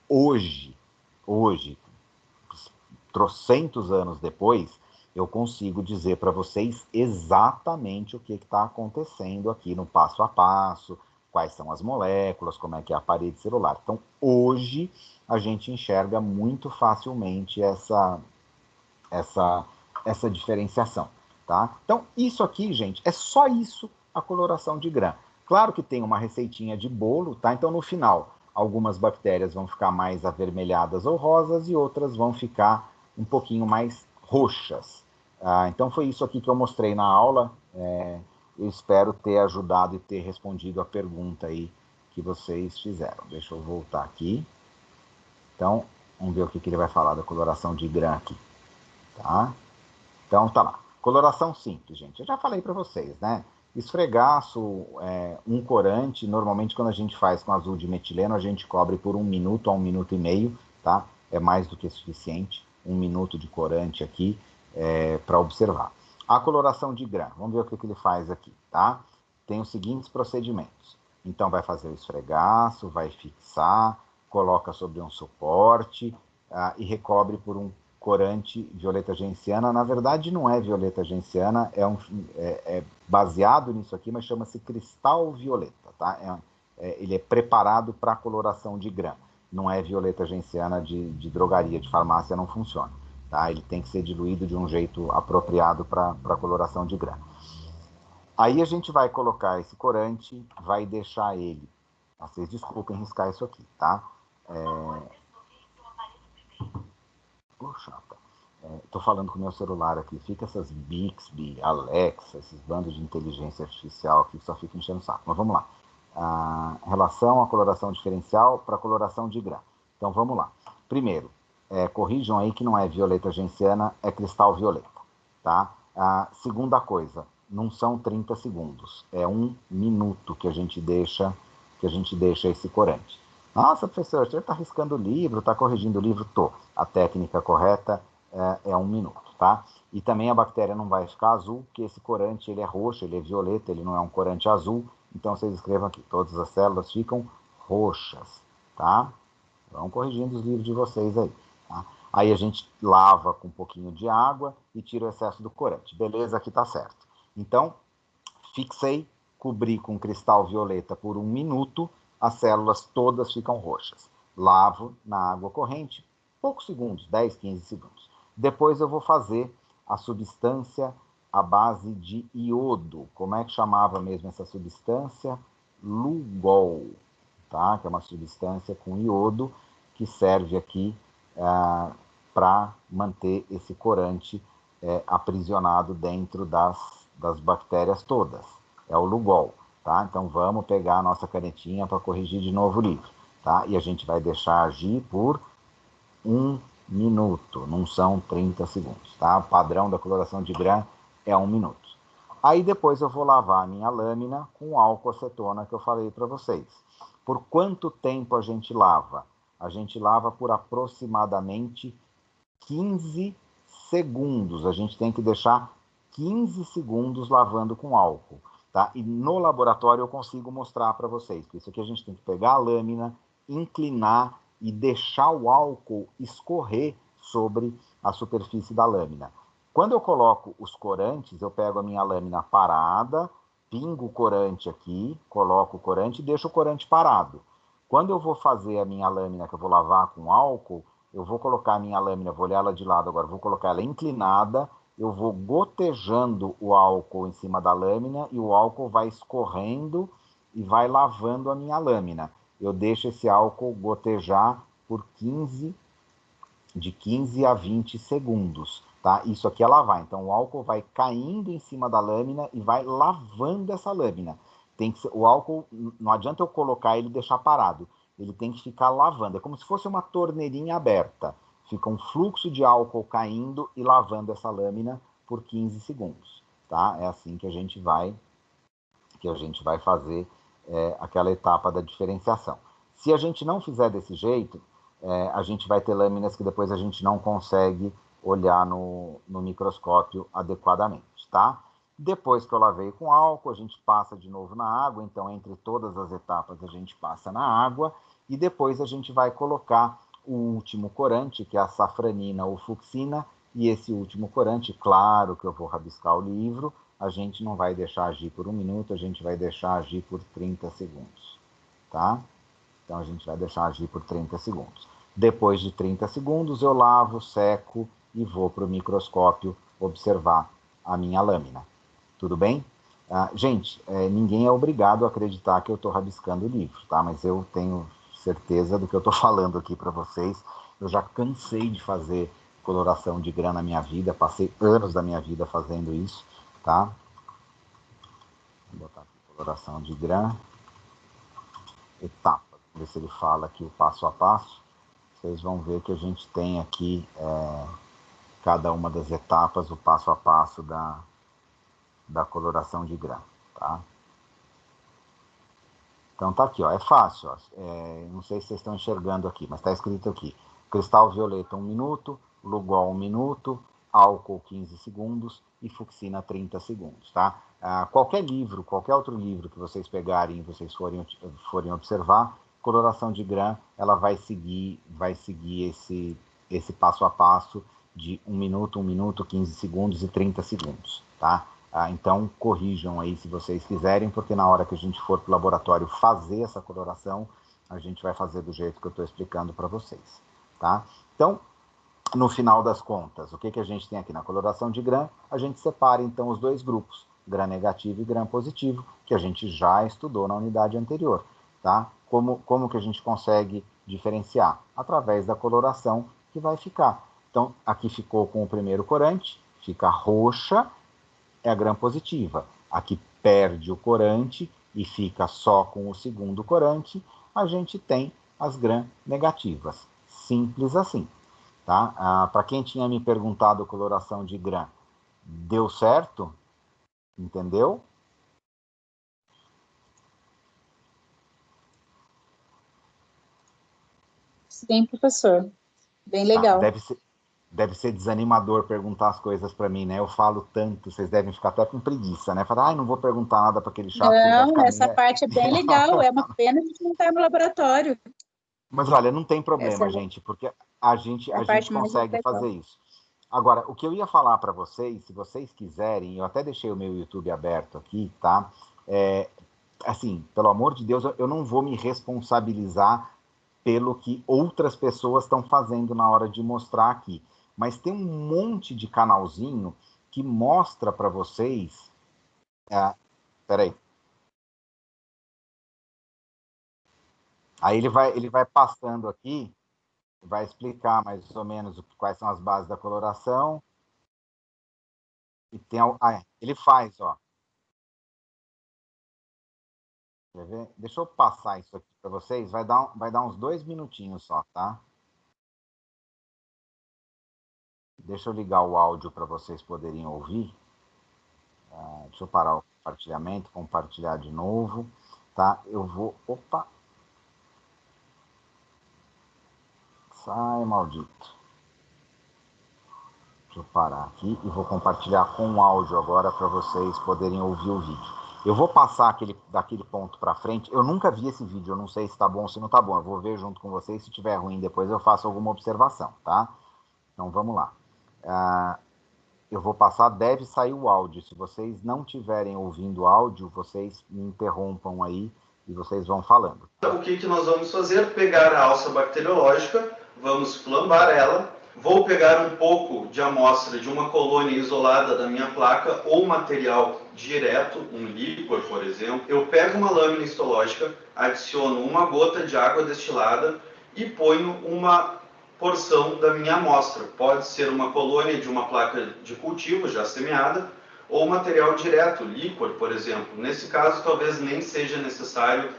Hoje, trocentos anos depois, eu consigo dizer para vocês exatamente o que está acontecendo aqui no passo a passo, quais são as moléculas, como é que é a parede celular. Então, hoje, a gente enxerga muito facilmente essa diferenciação, tá? Então, isso aqui, gente, é só isso a coloração de Gran. Claro que tem uma receitinha de bolo, tá? Então, no final, algumas bactérias vão ficar mais avermelhadas ou rosas e outras vão ficar um pouquinho mais roxas. Então, foi isso aqui que eu mostrei na aula. Eu espero ter ajudado e ter respondido a pergunta aí que vocês fizeram. Deixa eu voltar aqui. Então, vamos ver o que ele vai falar da coloração de Gran aqui, tá? Então, tá lá. Coloração simples, gente. Eu já falei para vocês, né? Esfregaço, um corante, normalmente quando a gente faz com azul de metileno, a gente cobre por 1 minuto a 1 minuto e meio, tá? É mais do que suficiente. 1 minuto de corante aqui para observar. A coloração de Gran, vamos ver o que ele faz aqui, tá? Tem os seguintes procedimentos. Então, vai fazer o esfregaço, vai fixar, coloca sobre um suporte e recobre por um corante violeta genciana. Na verdade, não é violeta genciana, é baseado nisso aqui, mas chama-se cristal violeta, tá? Ele é preparado para coloração de Gran. Não é violeta genciana de drogaria, de farmácia, não funciona, tá? Ele tem que ser diluído de um jeito apropriado para coloração de Gran. Aí a gente vai colocar esse corante, vai deixar ele... Vocês desculpem riscar isso aqui, tá? Poxa, estou falando com o meu celular aqui. Fica essas Bixby, Alexa, esses bandos de inteligência artificial aqui que só ficam enchendo o saco. Mas vamos lá. Relação à coloração diferencial para coloração de Gran. Então vamos lá. Primeiro, corrijam aí que não é violeta genciana, é cristal violeta, tá? Segunda coisa, não são 30 segundos, é 1 minuto que a gente deixa esse corante. Nossa, professor, você está riscando o livro, está corrigindo o livro? Tô. A técnica correta é 1 minuto, tá? E também a bactéria não vai ficar azul, porque esse corante ele é roxo, ele é violeta, ele não é um corante azul. Então, vocês escrevam aqui, todas as células ficam roxas, tá? Vão corrigindo os livros de vocês aí, tá? Aí a gente lava com um pouquinho de água e tira o excesso do corante. Beleza, aqui tá certo. Então, fixei, cobri com cristal violeta por 1 minuto, as células todas ficam roxas. Lavo na água corrente, poucos segundos, 10, 15 segundos. Depois eu vou fazer a substância à base de iodo. Como é que chamava mesmo essa substância? Lugol, tá? Que é uma substância com iodo que serve aqui para manter esse corante aprisionado dentro das bactérias todas. É o Lugol, tá? Então vamos pegar a nossa canetinha para corrigir de novo o livro, tá? E a gente vai deixar agir por 1 minuto, não são 30 segundos, tá? O padrão da coloração de Gran é 1 minuto. Aí depois eu vou lavar a minha lâmina com álcool acetona que eu falei para vocês. Por quanto tempo a gente lava? A gente lava por aproximadamente 15 segundos. A gente tem que deixar 15 segundos lavando com álcool, tá? E no laboratório eu consigo mostrar para vocês. Isso aqui a gente tem que pegar a lâmina, inclinar e deixar o álcool escorrer sobre a superfície da lâmina. Quando eu coloco os corantes, eu pego a minha lâmina parada, pingo o corante aqui, coloco o corante e deixo o corante parado. Quando eu vou fazer a minha lâmina, que eu vou lavar com álcool, eu vou colocar a minha lâmina, vou olhar ela de lado agora, vou colocar ela inclinada, eu vou gotejando o álcool em cima da lâmina e o álcool vai escorrendo e vai lavando a minha lâmina. Eu deixo esse álcool gotejar por de 15 a 20 segundos. Tá? Isso aqui é lavar. Então, o álcool vai caindo em cima da lâmina e vai lavando essa lâmina. O álcool, não adianta eu colocar ele e deixar parado. Ele tem que ficar lavando. É como se fosse uma torneirinha aberta. Fica um fluxo de álcool caindo e lavando essa lâmina por 15 segundos. Tá? É assim que a gente vai fazer aquela etapa da diferenciação. Se a gente não fizer desse jeito, a gente vai ter lâminas que depois a gente não consegue olhar no microscópio adequadamente, tá? Depois que eu lavei com álcool, a gente passa de novo na água, então entre todas as etapas a gente passa na água e depois a gente vai colocar o último corante, que é a safranina ou fucsina, e esse último corante, claro que eu vou rabiscar o livro, a gente não vai deixar agir por 1 minuto, a gente vai deixar agir por 30 segundos, tá? Então a gente vai deixar agir por 30 segundos. Depois de 30 segundos eu lavo, seco e vou para o microscópio observar a minha lâmina. Tudo bem? Gente, ninguém é obrigado a acreditar que eu estou rabiscando o livro, tá? Mas eu tenho certeza do que eu estou falando aqui para vocês. Eu já cansei de fazer coloração de grã na minha vida, passei anos da minha vida fazendo isso, tá? Vou botar aqui coloração de grã, etapa. Vamos ver se ele fala aqui o passo a passo. Vocês vão ver que a gente tem aqui cada uma das etapas, o passo a passo da coloração de grã, tá? Então tá aqui, ó, é fácil, ó. Não sei se vocês estão enxergando aqui, mas está escrito aqui, cristal violeta 1 minuto, lugol 1 minuto, álcool 15 segundos e fucsina 30 segundos, tá? Qualquer livro, qualquer outro livro que vocês pegarem e vocês forem observar, coloração de grã, ela vai seguir esse passo a passo de 1 minuto, 15 segundos e 30 segundos, tá? Então, corrijam aí se vocês quiserem, porque na hora que a gente for para o laboratório fazer essa coloração, a gente vai fazer do jeito que eu estou explicando para vocês, tá? Então, no final das contas, o que a gente tem aqui na coloração de grã? A gente separa, então, os dois grupos, grã negativo e grã positivo, que a gente já estudou na unidade anterior, tá? Como que a gente consegue diferenciar? Através da coloração que vai ficar. Então, aqui ficou com o primeiro corante, fica roxa, é a grã positiva. Aqui perde o corante e fica só com o segundo corante, a gente tem as grã negativas. Simples assim, tá? Para quem tinha me perguntado coloração de grã, deu certo? Entendeu? Sim, professor. Bem legal. Tá, deve ser desanimador perguntar as coisas para mim, né? Eu falo tanto, vocês devem ficar até com preguiça, né? Falar, não vou perguntar nada para aquele chato. Não, essa parte é bem legal. É uma pena a gente não estar no laboratório. Mas olha, não tem problema, Essa gente, porque a gente consegue fazer isso. Agora, o que eu ia falar para vocês, se vocês quiserem, eu até deixei o meu YouTube aberto aqui, tá? Assim, pelo amor de Deus, eu não vou me responsabilizar pelo que outras pessoas estão fazendo na hora de mostrar aqui. Mas tem um monte de canalzinho que mostra para vocês... Peraí. Aí ele vai passando aqui, vai explicar mais ou menos quais são as bases da coloração. E tem, ele faz, ó. Quer ver? Deixa eu passar isso aqui para vocês. Vai dar uns 2 minutinhos só, tá? Deixa eu ligar o áudio para vocês poderem ouvir. Deixa eu parar o compartilhamento, compartilhar de novo, tá? Eu vou... Opa! Sai, maldito. Deixa eu parar aqui e vou compartilhar com o áudio agora para vocês poderem ouvir o vídeo. Eu vou passar daquele ponto para frente. Eu nunca vi esse vídeo, eu não sei se está bom ou se não está bom. Eu vou ver junto com vocês. Se tiver ruim, depois eu faço alguma observação, tá? Então vamos lá. Eu vou passar, deve sair o áudio. Se vocês não estiverem ouvindo áudio, vocês me interrompam aí e vocês vão falando. O que nós vamos fazer? Pegar a alça bacteriológica, vamos flambar ela. Vou pegar um pouco de amostra de uma colônia isolada da minha placa ou material direto, um líquor, por exemplo. Eu pego uma lâmina histológica, adiciono uma gota de água destilada e ponho uma porção da minha amostra. Pode ser uma colônia de uma placa de cultivo já semeada ou material direto, líquor, por exemplo. Nesse caso, talvez nem seja necessário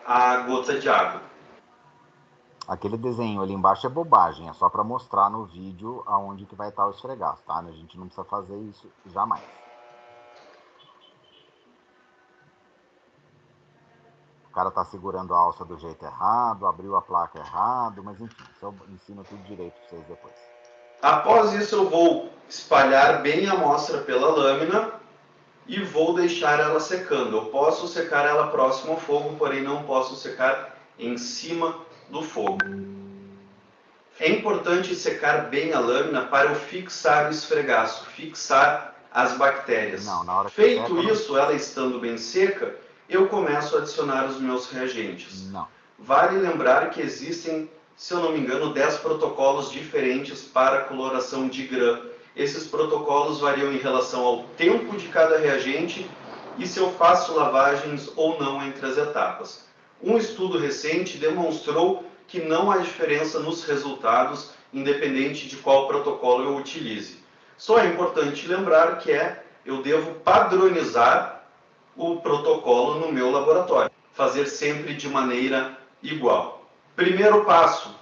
a gota de água. Aquele desenho ali embaixo é bobagem, é só para mostrar no vídeo aonde que vai estar o esfregaço, tá? A gente não precisa fazer isso jamais. O cara tá segurando a alça do jeito errado, abriu a placa errado, mas enfim, eu ensino tudo direito para vocês depois. Após isso eu vou espalhar bem a amostra pela lâmina e vou deixar ela secando. Eu posso secar ela próximo ao fogo, porém não posso secar em cima do fogo. É importante secar bem a lâmina para eu fixar o esfregaço, fixar as bactérias. Feito isso, ela estando bem seca, eu começo a adicionar os meus reagentes. Vale lembrar que existem, se eu não me engano, 10 protocolos diferentes para coloração de grã. Esses protocolos variam em relação ao tempo de cada reagente e se eu faço lavagens ou não entre as etapas. Um estudo recente demonstrou que não há diferença nos resultados, independente de qual protocolo eu utilize. Só é importante lembrar que eu devo padronizar o protocolo no meu laboratório, fazer sempre de maneira igual. Primeiro passo,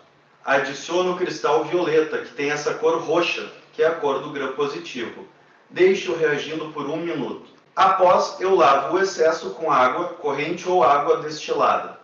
adiciono o cristal violeta, que tem essa cor roxa, que é a cor do gram positivo. Deixo reagindo por 1 minuto. Após, eu lavo o excesso com água corrente ou água destilada.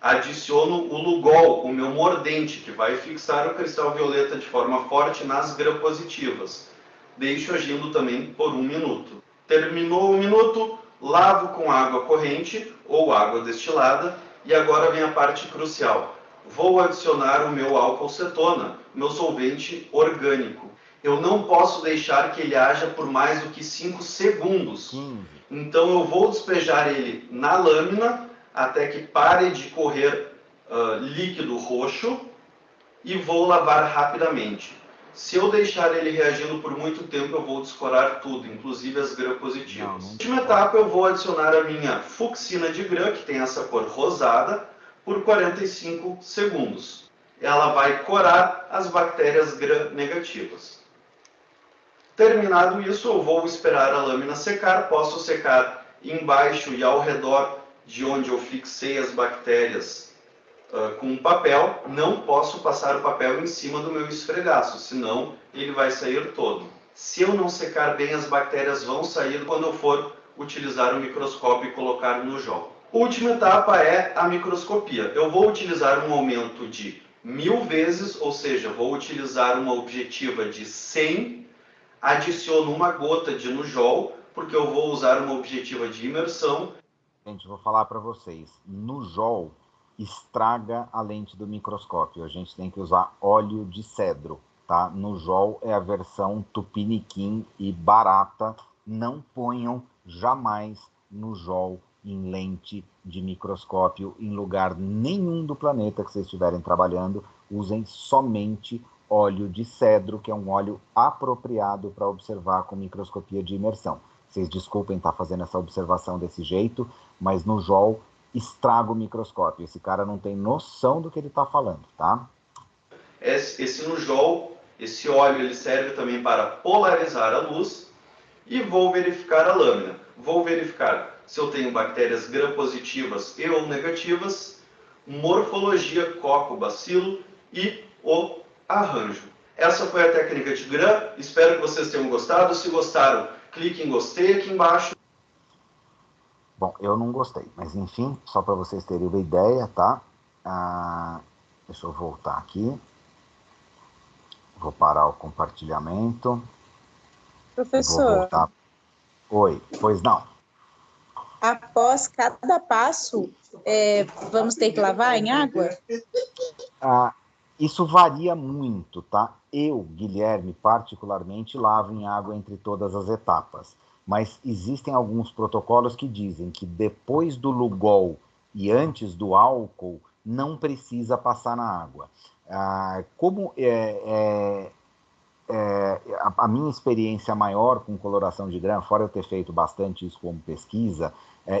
Adiciono o Lugol, o meu mordente, que vai fixar o cristal violeta de forma forte nas gram-positivas. Deixo agindo também por 1 minuto. Terminou o minuto, lavo com água corrente ou água destilada e agora vem a parte crucial. Vou adicionar o meu álcool cetona, meu solvente orgânico. Eu não posso deixar que ele haja por mais do que 5 segundos. Então eu vou despejar ele na lâmina até que pare de correr líquido roxo e vou lavar rapidamente. Se eu deixar ele reagindo por muito tempo, eu vou descorar tudo, inclusive as gram-positivas. Na última etapa, eu vou adicionar a minha fucsina de gram, que tem essa cor rosada, por 45 segundos. Ela vai corar as bactérias gram-negativas. Terminado isso, eu vou esperar a lâmina secar. Posso secar embaixo e ao redor de onde eu fixei as bactérias com um papel. Não posso passar o papel em cima do meu esfregaço, senão ele vai sair todo. Se eu não secar bem, as bactérias vão sair quando eu for utilizar o microscópio e colocar no JOL. Última etapa é a microscopia. Eu vou utilizar um aumento de 1000 vezes, ou seja, vou utilizar uma objetiva de 100, adiciono uma gota de Nujol, porque eu vou usar uma objetiva de imersão. Gente, vou falar para vocês, Nujol estraga a lente do microscópio. A gente tem que usar óleo de cedro, tá? Nujol é a versão tupiniquim e barata. Não ponham jamais Nujol em lente de microscópio em lugar nenhum do planeta que vocês estiverem trabalhando. Usem somente óleo de cedro, que é um óleo apropriado para observar com microscopia de imersão. Vocês desculpem estar fazendo essa observação desse jeito, mas Nujol estraga o microscópio. Esse cara não tem noção do que ele está falando, tá? Esse Nujol, esse óleo, ele serve também para polarizar a luz e vou verificar a lâmina. Vou verificar se eu tenho bactérias gram-positivas e ou negativas, morfologia, coco, bacilo e o arranjo. Essa foi a técnica de gram. Espero que vocês tenham gostado. Se gostaram, clique em gostei aqui embaixo. Bom, eu não gostei, mas enfim, só para vocês terem uma ideia, tá? Deixa eu voltar aqui. Vou parar o compartilhamento. Professor. Vou voltar. Oi, pois não. Após cada passo, vamos ter que lavar em água? Isso varia muito, tá? Eu, Guilherme, particularmente, lavo em água entre todas as etapas. Mas existem alguns protocolos que dizem que depois do Lugol e antes do álcool, não precisa passar na água. Como a minha experiência maior com coloração de grã, fora eu ter feito bastante isso como pesquisa,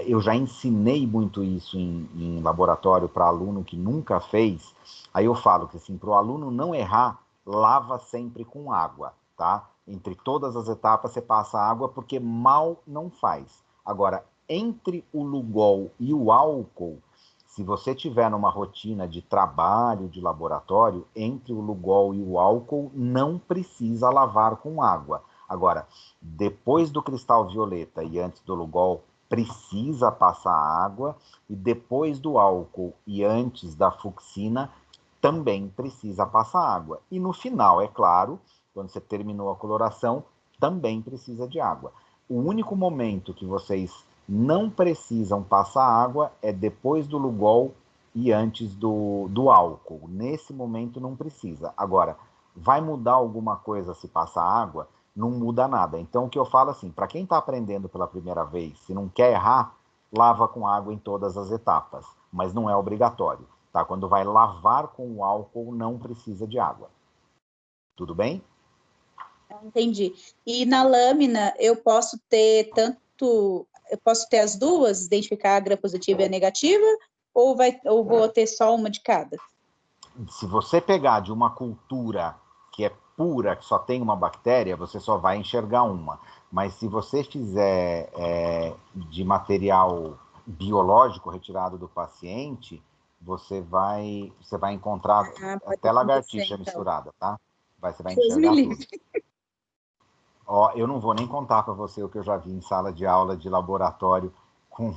eu já ensinei muito isso em laboratório para aluno que nunca fez. Aí eu falo que assim, para o aluno não errar, lava sempre com água, tá? Entre todas as etapas você passa água porque mal não faz. Agora, entre o Lugol e o álcool, se você tiver numa rotina de trabalho, de laboratório, entre o Lugol e o álcool, não precisa lavar com água. Agora, depois do cristal violeta e antes do Lugol, precisa passar água, e depois do álcool e antes da fucsina, também precisa passar água. E no final, é claro, quando você terminou a coloração, também precisa de água. O único momento que vocês não precisam passar água é depois do Lugol e antes do álcool. Nesse momento não precisa. Agora, vai mudar alguma coisa se passar água? Não muda nada. Então, o que eu falo assim, para quem está aprendendo pela primeira vez, se não quer errar, lava com água em todas as etapas, mas não é obrigatório. Tá? Quando vai lavar com o álcool, não precisa de água. Tudo bem? Entendi. E na lâmina, eu posso ter as duas, identificar a gram-positiva e a negativa, ou vou ter só uma de cada? Se você pegar de uma cultura que é pura, que só tem uma bactéria, você só vai enxergar uma. Mas se você fizer de material biológico retirado do paciente, você vai encontrar até lagartixa misturada, tá? Você vai enxergar tudo. Ó, eu não vou nem contar para você o que eu já vi em sala de aula de laboratório com...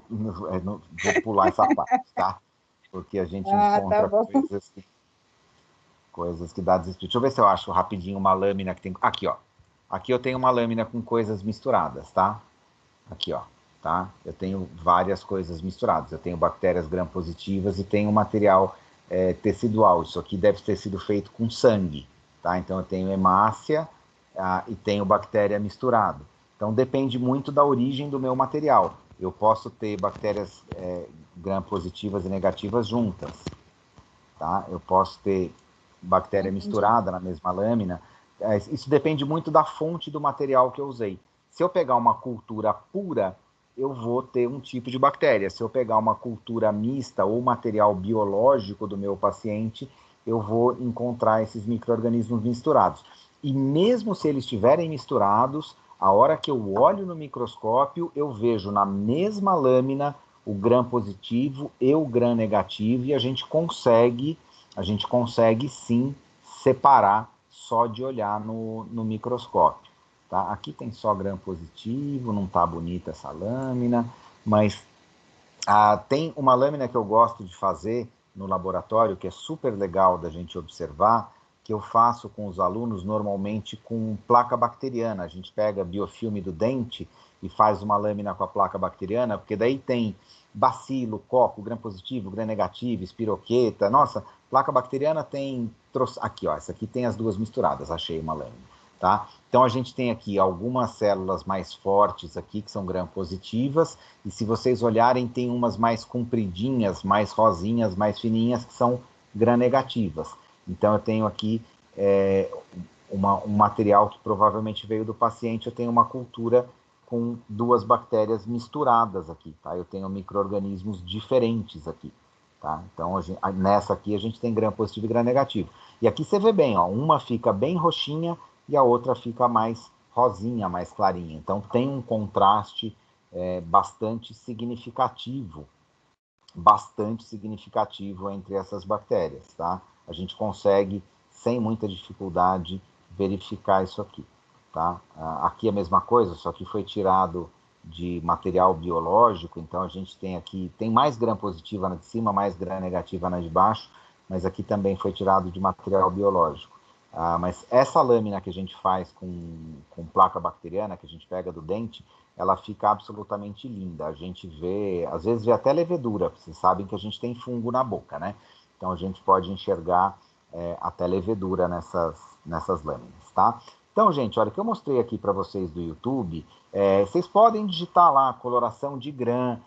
Vou pular essa parte, tá? Porque a gente encontra coisas que dá desespero. Deixa eu ver se eu acho rapidinho uma lâmina que tem... Aqui, ó. Aqui eu tenho uma lâmina com coisas misturadas, tá? Aqui, ó. Tá? Eu tenho várias coisas misturadas. Eu tenho bactérias gram-positivas e tenho material tecidual. Isso aqui deve ter sido feito com sangue. Tá? Então, eu tenho hemácia e tenho bactéria misturado. Então, depende muito da origem do meu material. Eu posso ter bactérias gram-positivas e negativas juntas. Tá? Eu posso ter bactéria misturada na mesma lâmina. Isso depende muito da fonte do material que eu usei. Se eu pegar uma cultura pura, eu vou ter um tipo de bactéria. Se eu pegar uma cultura mista ou material biológico do meu paciente, eu vou encontrar esses micro-organismos misturados. E mesmo se eles estiverem misturados, a hora que eu olho no microscópio, eu vejo na mesma lâmina o gram-positivo e o gram-negativo, e a gente consegue sim separar só de olhar no microscópio. Tá? Aqui tem só gram-positivo, não está bonita essa lâmina, mas tem uma lâmina que eu gosto de fazer no laboratório, que é super legal da gente observar, que eu faço com os alunos normalmente com placa bacteriana. A gente pega biofilme do dente e faz uma lâmina com a placa bacteriana, porque daí tem bacilo, coco, gram-positivo, gram-negativo, espiroqueta. Nossa, placa bacteriana tem... Aqui, ó, essa aqui tem as duas misturadas, achei uma lâmina. Tá? Então, a gente tem aqui algumas células mais fortes aqui, que são gram-positivas, e se vocês olharem, tem umas mais compridinhas, mais rosinhas, mais fininhas, que são gram-negativas. Então, eu tenho aqui um material que provavelmente veio do paciente, eu tenho uma cultura com duas bactérias misturadas aqui, tá? Eu tenho micro-organismos diferentes aqui, tá? Então, nessa aqui, a gente tem gram-positivo e gram-negativo. E aqui você vê bem, ó, uma fica bem roxinha, e a outra fica mais rosinha, mais clarinha. Então, tem um contraste bastante significativo entre essas bactérias, tá? A gente consegue, sem muita dificuldade, verificar isso aqui, tá? Aqui é a mesma coisa, só que foi tirado de material biológico, então a gente tem aqui, tem mais gram-positiva na de cima, mais gram-negativa na de baixo, mas aqui também foi tirado de material biológico. Mas essa lâmina que a gente faz com placa bacteriana, que a gente pega do dente, ela fica absolutamente linda. A gente vê, às vezes vê até levedura, vocês sabem que a gente tem fungo na boca, né? Então a gente pode enxergar até levedura nessas lâminas, tá? Então, gente, olha, o que eu mostrei aqui para vocês do YouTube, vocês podem digitar lá coloração de Gram,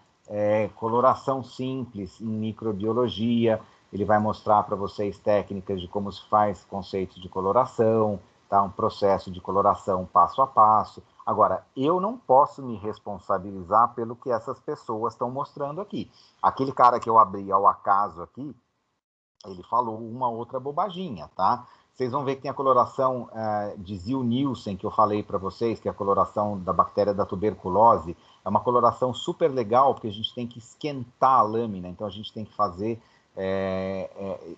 coloração simples em microbiologia. Ele vai mostrar para vocês técnicas de como se faz conceitos de coloração, tá? Um processo de coloração passo a passo. Agora, eu não posso me responsabilizar pelo que essas pessoas estão mostrando aqui. Aquele cara que eu abri ao acaso aqui, ele falou uma outra bobaginha, tá? Vocês vão ver que tem a coloração de Zil-Nielsen, que eu falei para vocês, que é a coloração da bactéria da tuberculose. É uma coloração super legal, porque a gente tem que esquentar a lâmina, então a gente tem que fazer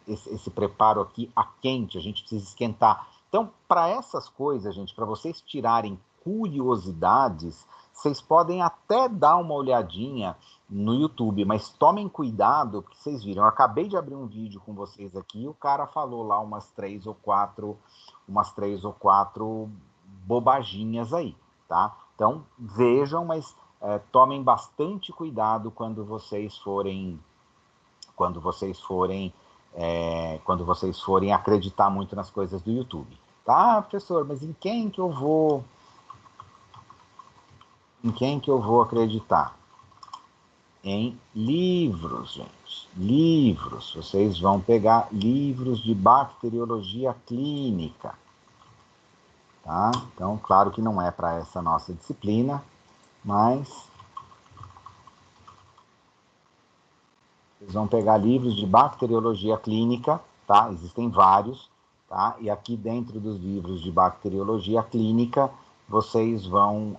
esse preparo aqui a quente, a gente precisa esquentar. Então, para essas coisas, gente, para vocês tirarem curiosidades, vocês podem até dar uma olhadinha no YouTube, mas tomem cuidado, porque vocês viram, eu acabei de abrir um vídeo com vocês aqui, e o cara falou lá umas três ou quatro bobaginhas aí, tá? Então, vejam, mas tomem bastante cuidado quando vocês forem acreditar muito nas coisas do YouTube. Tá, professor, mas em quem que eu vou acreditar? Em livros, gente. Livros. Vocês vão pegar livros de bacteriologia clínica. Tá? Então, claro que não é para essa nossa disciplina, mas vocês vão pegar livros de bacteriologia clínica, tá? Existem vários, tá? E aqui dentro dos livros de bacteriologia clínica, vocês vão,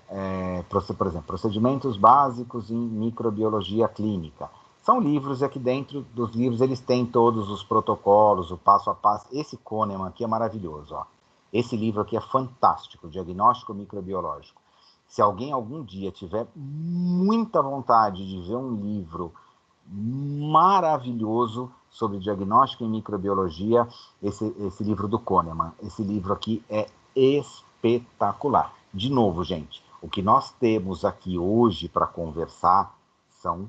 por exemplo, procedimentos básicos em microbiologia clínica. São livros, e aqui dentro dos livros eles têm todos os protocolos, o passo a passo. Esse Kahneman aqui é maravilhoso, ó. Esse livro aqui é fantástico, Diagnóstico Microbiológico. Se alguém algum dia tiver muita vontade de ver um livro maravilhoso sobre diagnóstico em microbiologia, esse livro do Kahneman, esse livro aqui é espetacular. De novo, gente, o que nós temos aqui hoje para conversar são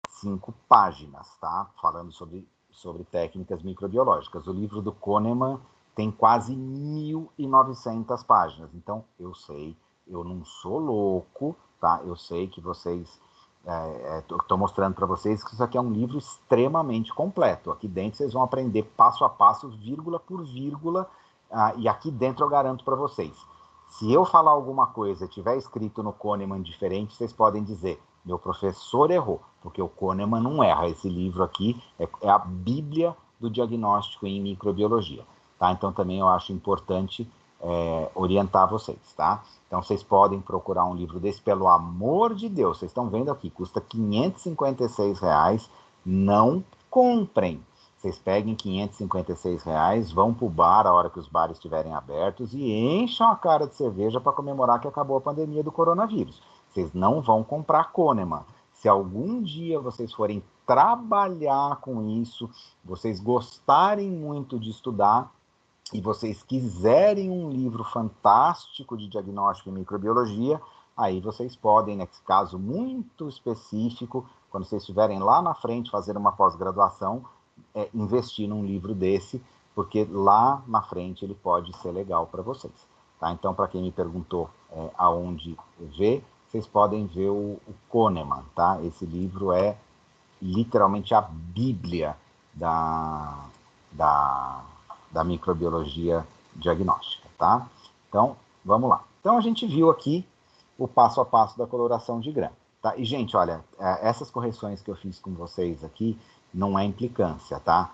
5 páginas, tá? Falando sobre técnicas microbiológicas. O livro do Kahneman tem quase 1.900 páginas. Então, eu sei, eu não sou louco, tá? Eu sei que vocês... Estou mostrando para vocês que isso aqui é um livro extremamente completo. Aqui dentro vocês vão aprender passo a passo, vírgula por vírgula, e aqui dentro eu garanto para vocês. Se eu falar alguma coisa e tiver escrito no Kahneman diferente, vocês podem dizer, meu professor errou, porque o Kahneman não erra. Esse livro aqui é a Bíblia do diagnóstico em microbiologia. Tá? Então também eu acho importante orientar vocês, tá? Então vocês podem procurar um livro desse, pelo amor de Deus, vocês estão vendo aqui, custa R$556, não comprem. Vocês peguem R$556, vão para o bar a hora que os bares estiverem abertos e encham a cara de cerveja para comemorar que acabou a pandemia do coronavírus. Vocês não vão comprar Kahneman. Se algum dia vocês forem trabalhar com isso, vocês gostarem muito de estudar e vocês quiserem um livro fantástico de diagnóstico e microbiologia, aí vocês podem, nesse caso muito específico, quando vocês estiverem lá na frente fazer uma pós-graduação, investir num livro desse, porque lá na frente ele pode ser legal para vocês. Tá? Então, para quem me perguntou aonde ver, vocês podem ver o Kahneman. Tá? Esse livro é literalmente a Bíblia da microbiologia diagnóstica. Tá? Então, vamos lá. Então, a gente viu aqui o passo a passo da coloração de Gram. Tá? E, gente, olha, essas correções que eu fiz com vocês aqui, não é implicância, tá?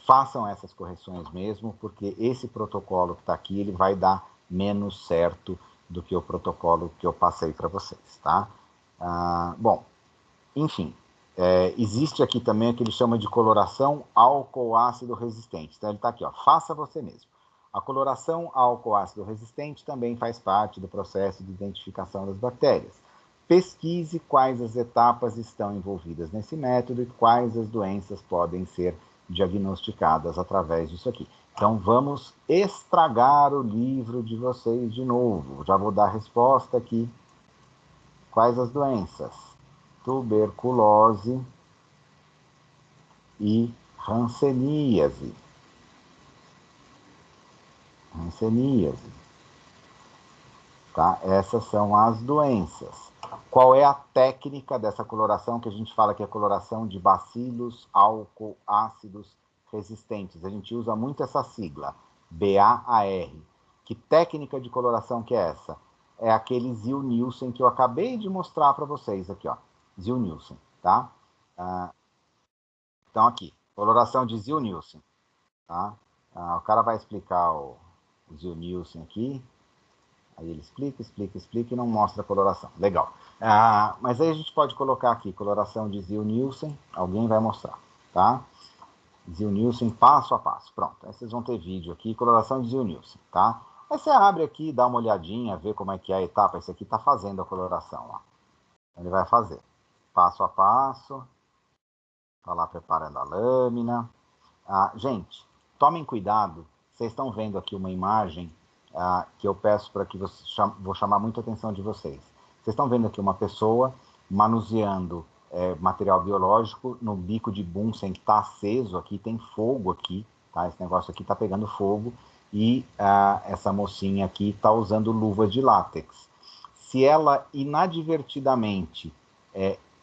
Façam essas correções mesmo, porque esse protocolo que está aqui, ele vai dar menos certo do que o protocolo que eu passei para vocês, tá? Bom, enfim, existe aqui também o que ele chama de coloração álcool-ácido resistente. Então, ele está aqui, ó, faça você mesmo. A coloração álcool-ácido resistente também faz parte do processo de identificação das bactérias. Pesquise quais as etapas estão envolvidas nesse método e quais as doenças podem ser diagnosticadas através disso aqui. Então, vamos estragar o livro de vocês de novo. Já vou dar a resposta aqui. Quais as doenças? Tuberculose e hanseníase. Hanseníase. Tá? Essas são as doenças. Qual é a técnica dessa coloração que a gente fala que é coloração de bacilos, álcool, ácidos resistentes? A gente usa muito essa sigla, BAAR. Que técnica de coloração que é essa? É aquele Ziehl-Neelsen que eu acabei de mostrar para vocês aqui, ó. Ziehl-Neelsen, tá? Então aqui, coloração de Ziehl-Neelsen, tá? O cara vai explicar o Ziehl-Neelsen aqui. Aí ele explica e não mostra a coloração. Legal. Mas aí a gente pode colocar aqui, coloração de Ziehl-Neelsen, alguém vai mostrar, tá? Ziehl-Neelsen passo a passo. Pronto, aí vocês vão ter vídeo aqui, coloração de Ziehl-Neelsen, tá? Aí você abre aqui, dá uma olhadinha, vê como é que é a etapa. Esse aqui está fazendo a coloração, ó. Ele vai fazer passo a passo. Está lá preparando a lâmina. Gente, tomem cuidado. Vocês estão vendo aqui uma imagem que eu peço para que vocês... Vou chamar muita atenção de vocês. Vocês estão vendo aqui uma pessoa manuseando material biológico no bico de Bunsen que está aceso aqui, tem fogo aqui, tá? Esse negócio aqui está pegando fogo e essa mocinha aqui está usando luva de látex. Se ela inadvertidamente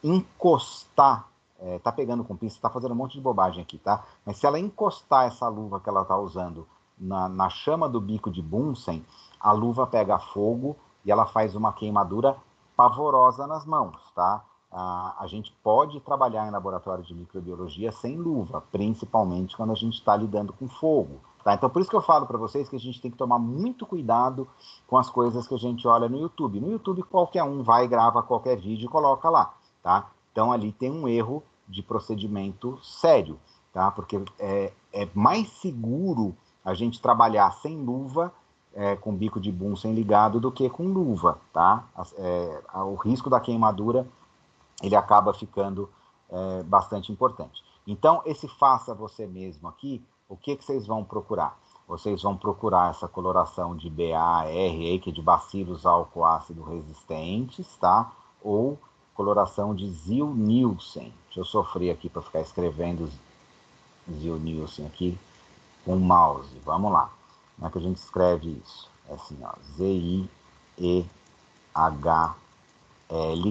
encostar, tá pegando com pinça, tá fazendo um monte de bobagem aqui, tá? Mas se ela encostar essa luva que ela tá usando na chama do bico de Bunsen, a luva pega fogo e ela faz uma queimadura pavorosa nas mãos, tá? A gente pode trabalhar em laboratório de microbiologia sem luva, principalmente quando a gente está lidando com fogo, tá? Então, por isso que eu falo para vocês que a gente tem que tomar muito cuidado com as coisas que a gente olha no YouTube. No YouTube, qualquer um vai, grava qualquer vídeo e coloca lá, tá? Então, ali tem um erro de procedimento sério, tá? Porque é mais seguro a gente trabalhar sem luva, com bico de Bunsen ligado, do que com luva, tá? O risco da queimadura, ele acaba ficando bastante importante. Então, esse faça você mesmo aqui, o que vocês vão procurar? Vocês vão procurar essa coloração de BAR, que é de bacilos álcool ácido resistentes, tá? Ou coloração de Ziehl-Neelsen. Deixa eu sofrer aqui para ficar escrevendo Ziehl-Neelsen aqui com o mouse. Vamos lá. Como é que a gente escreve isso? É assim, ó, Z-I-E-H-L,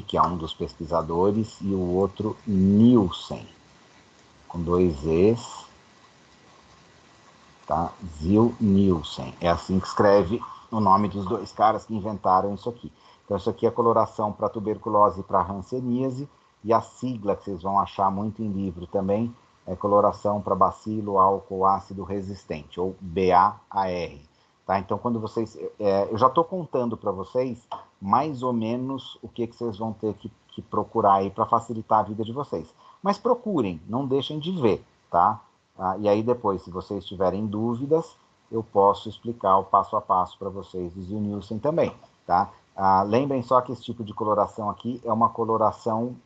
que é um dos pesquisadores, e o outro Nielsen, com 2 Es, tá? Ziehl-Neelsen. É assim que escreve o nome dos 2 caras que inventaram isso aqui. Então, isso aqui é coloração para tuberculose e para hanseníase, e a sigla que vocês vão achar muito em livro também é coloração para bacilo álcool ácido resistente, ou BAAR. Tá? Então, quando vocês... eu já estou contando para vocês mais ou menos o que vocês vão ter que procurar aí para facilitar a vida de vocês. Mas procurem, não deixem de ver, tá? E aí depois, se vocês tiverem dúvidas, eu posso explicar o passo a passo para vocês do Ziehl-Neelsen também, tá? Lembrem só que esse tipo de coloração aqui é uma coloração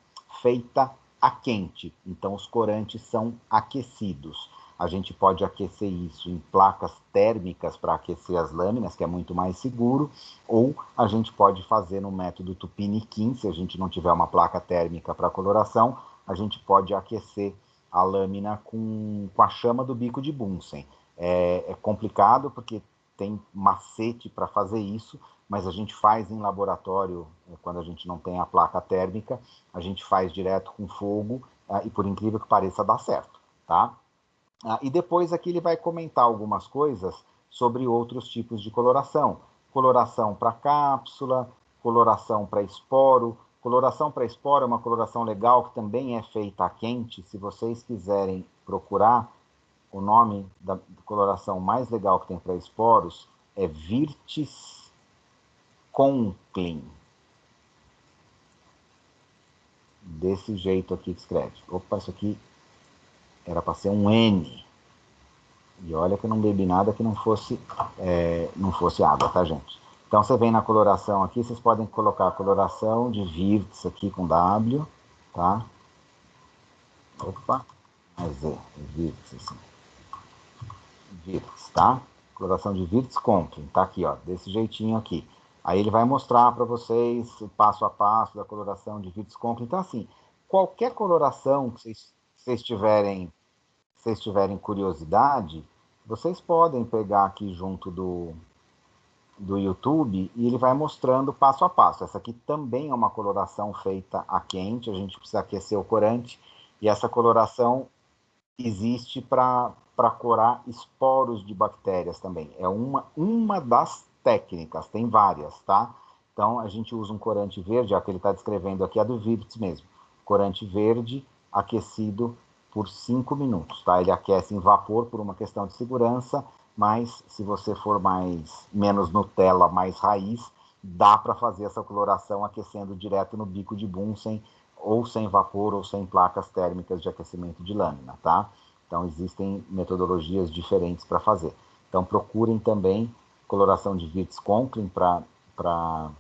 feita a quente, então os corantes são aquecidos. A gente pode aquecer isso em placas térmicas para aquecer as lâminas, que é muito mais seguro, ou a gente pode fazer no método Tupiniquim, se a gente não tiver uma placa térmica para coloração, a gente pode aquecer a lâmina com a chama do bico de Bunsen. É complicado porque tem macete para fazer isso, mas a gente faz em laboratório, quando a gente não tem a placa térmica, a gente faz direto com fogo, e por incrível que pareça, dá certo, tá? E depois aqui ele vai comentar algumas coisas sobre outros tipos de coloração. Coloração para cápsula, coloração para esporo. Coloração para esporo é uma coloração legal que também é feita a quente. Se vocês quiserem procurar, o nome da coloração mais legal que tem para esporos é Virtus Conklin. Desse jeito aqui que escreve. Opa, isso aqui era para ser um N. E olha que eu não bebi nada que não fosse água, tá, gente? Então, você vem na coloração aqui, vocês podem colocar a coloração de Virtus aqui com W, tá? Opa, Virts, assim. Virts, tá? Coloração de Virts Conklin, tá aqui, ó, desse jeitinho aqui. Aí ele vai mostrar para vocês o passo a passo da coloração de Virts Conklin. Então, assim, qualquer coloração que vocês tiverem curiosidade, vocês podem pegar aqui junto do YouTube e ele vai mostrando passo a passo. Essa aqui também é uma coloração feita a quente, a gente precisa aquecer o corante, e essa coloração existe para curar esporos de bactérias também. É uma das técnicas, tem várias, tá? Então, a gente usa um corante verde, ó, que ele está descrevendo aqui, é do Virts mesmo. Corante verde aquecido por 5 minutos, tá? Ele aquece em vapor por uma questão de segurança, mas se você for menos Nutella, mais raiz, dá para fazer essa coloração aquecendo direto no bico de Bunsen, ou sem vapor, ou sem placas térmicas de aquecimento de lâmina, tá? Então, existem metodologias diferentes para fazer. Então, procurem também coloração de Virts Conklin para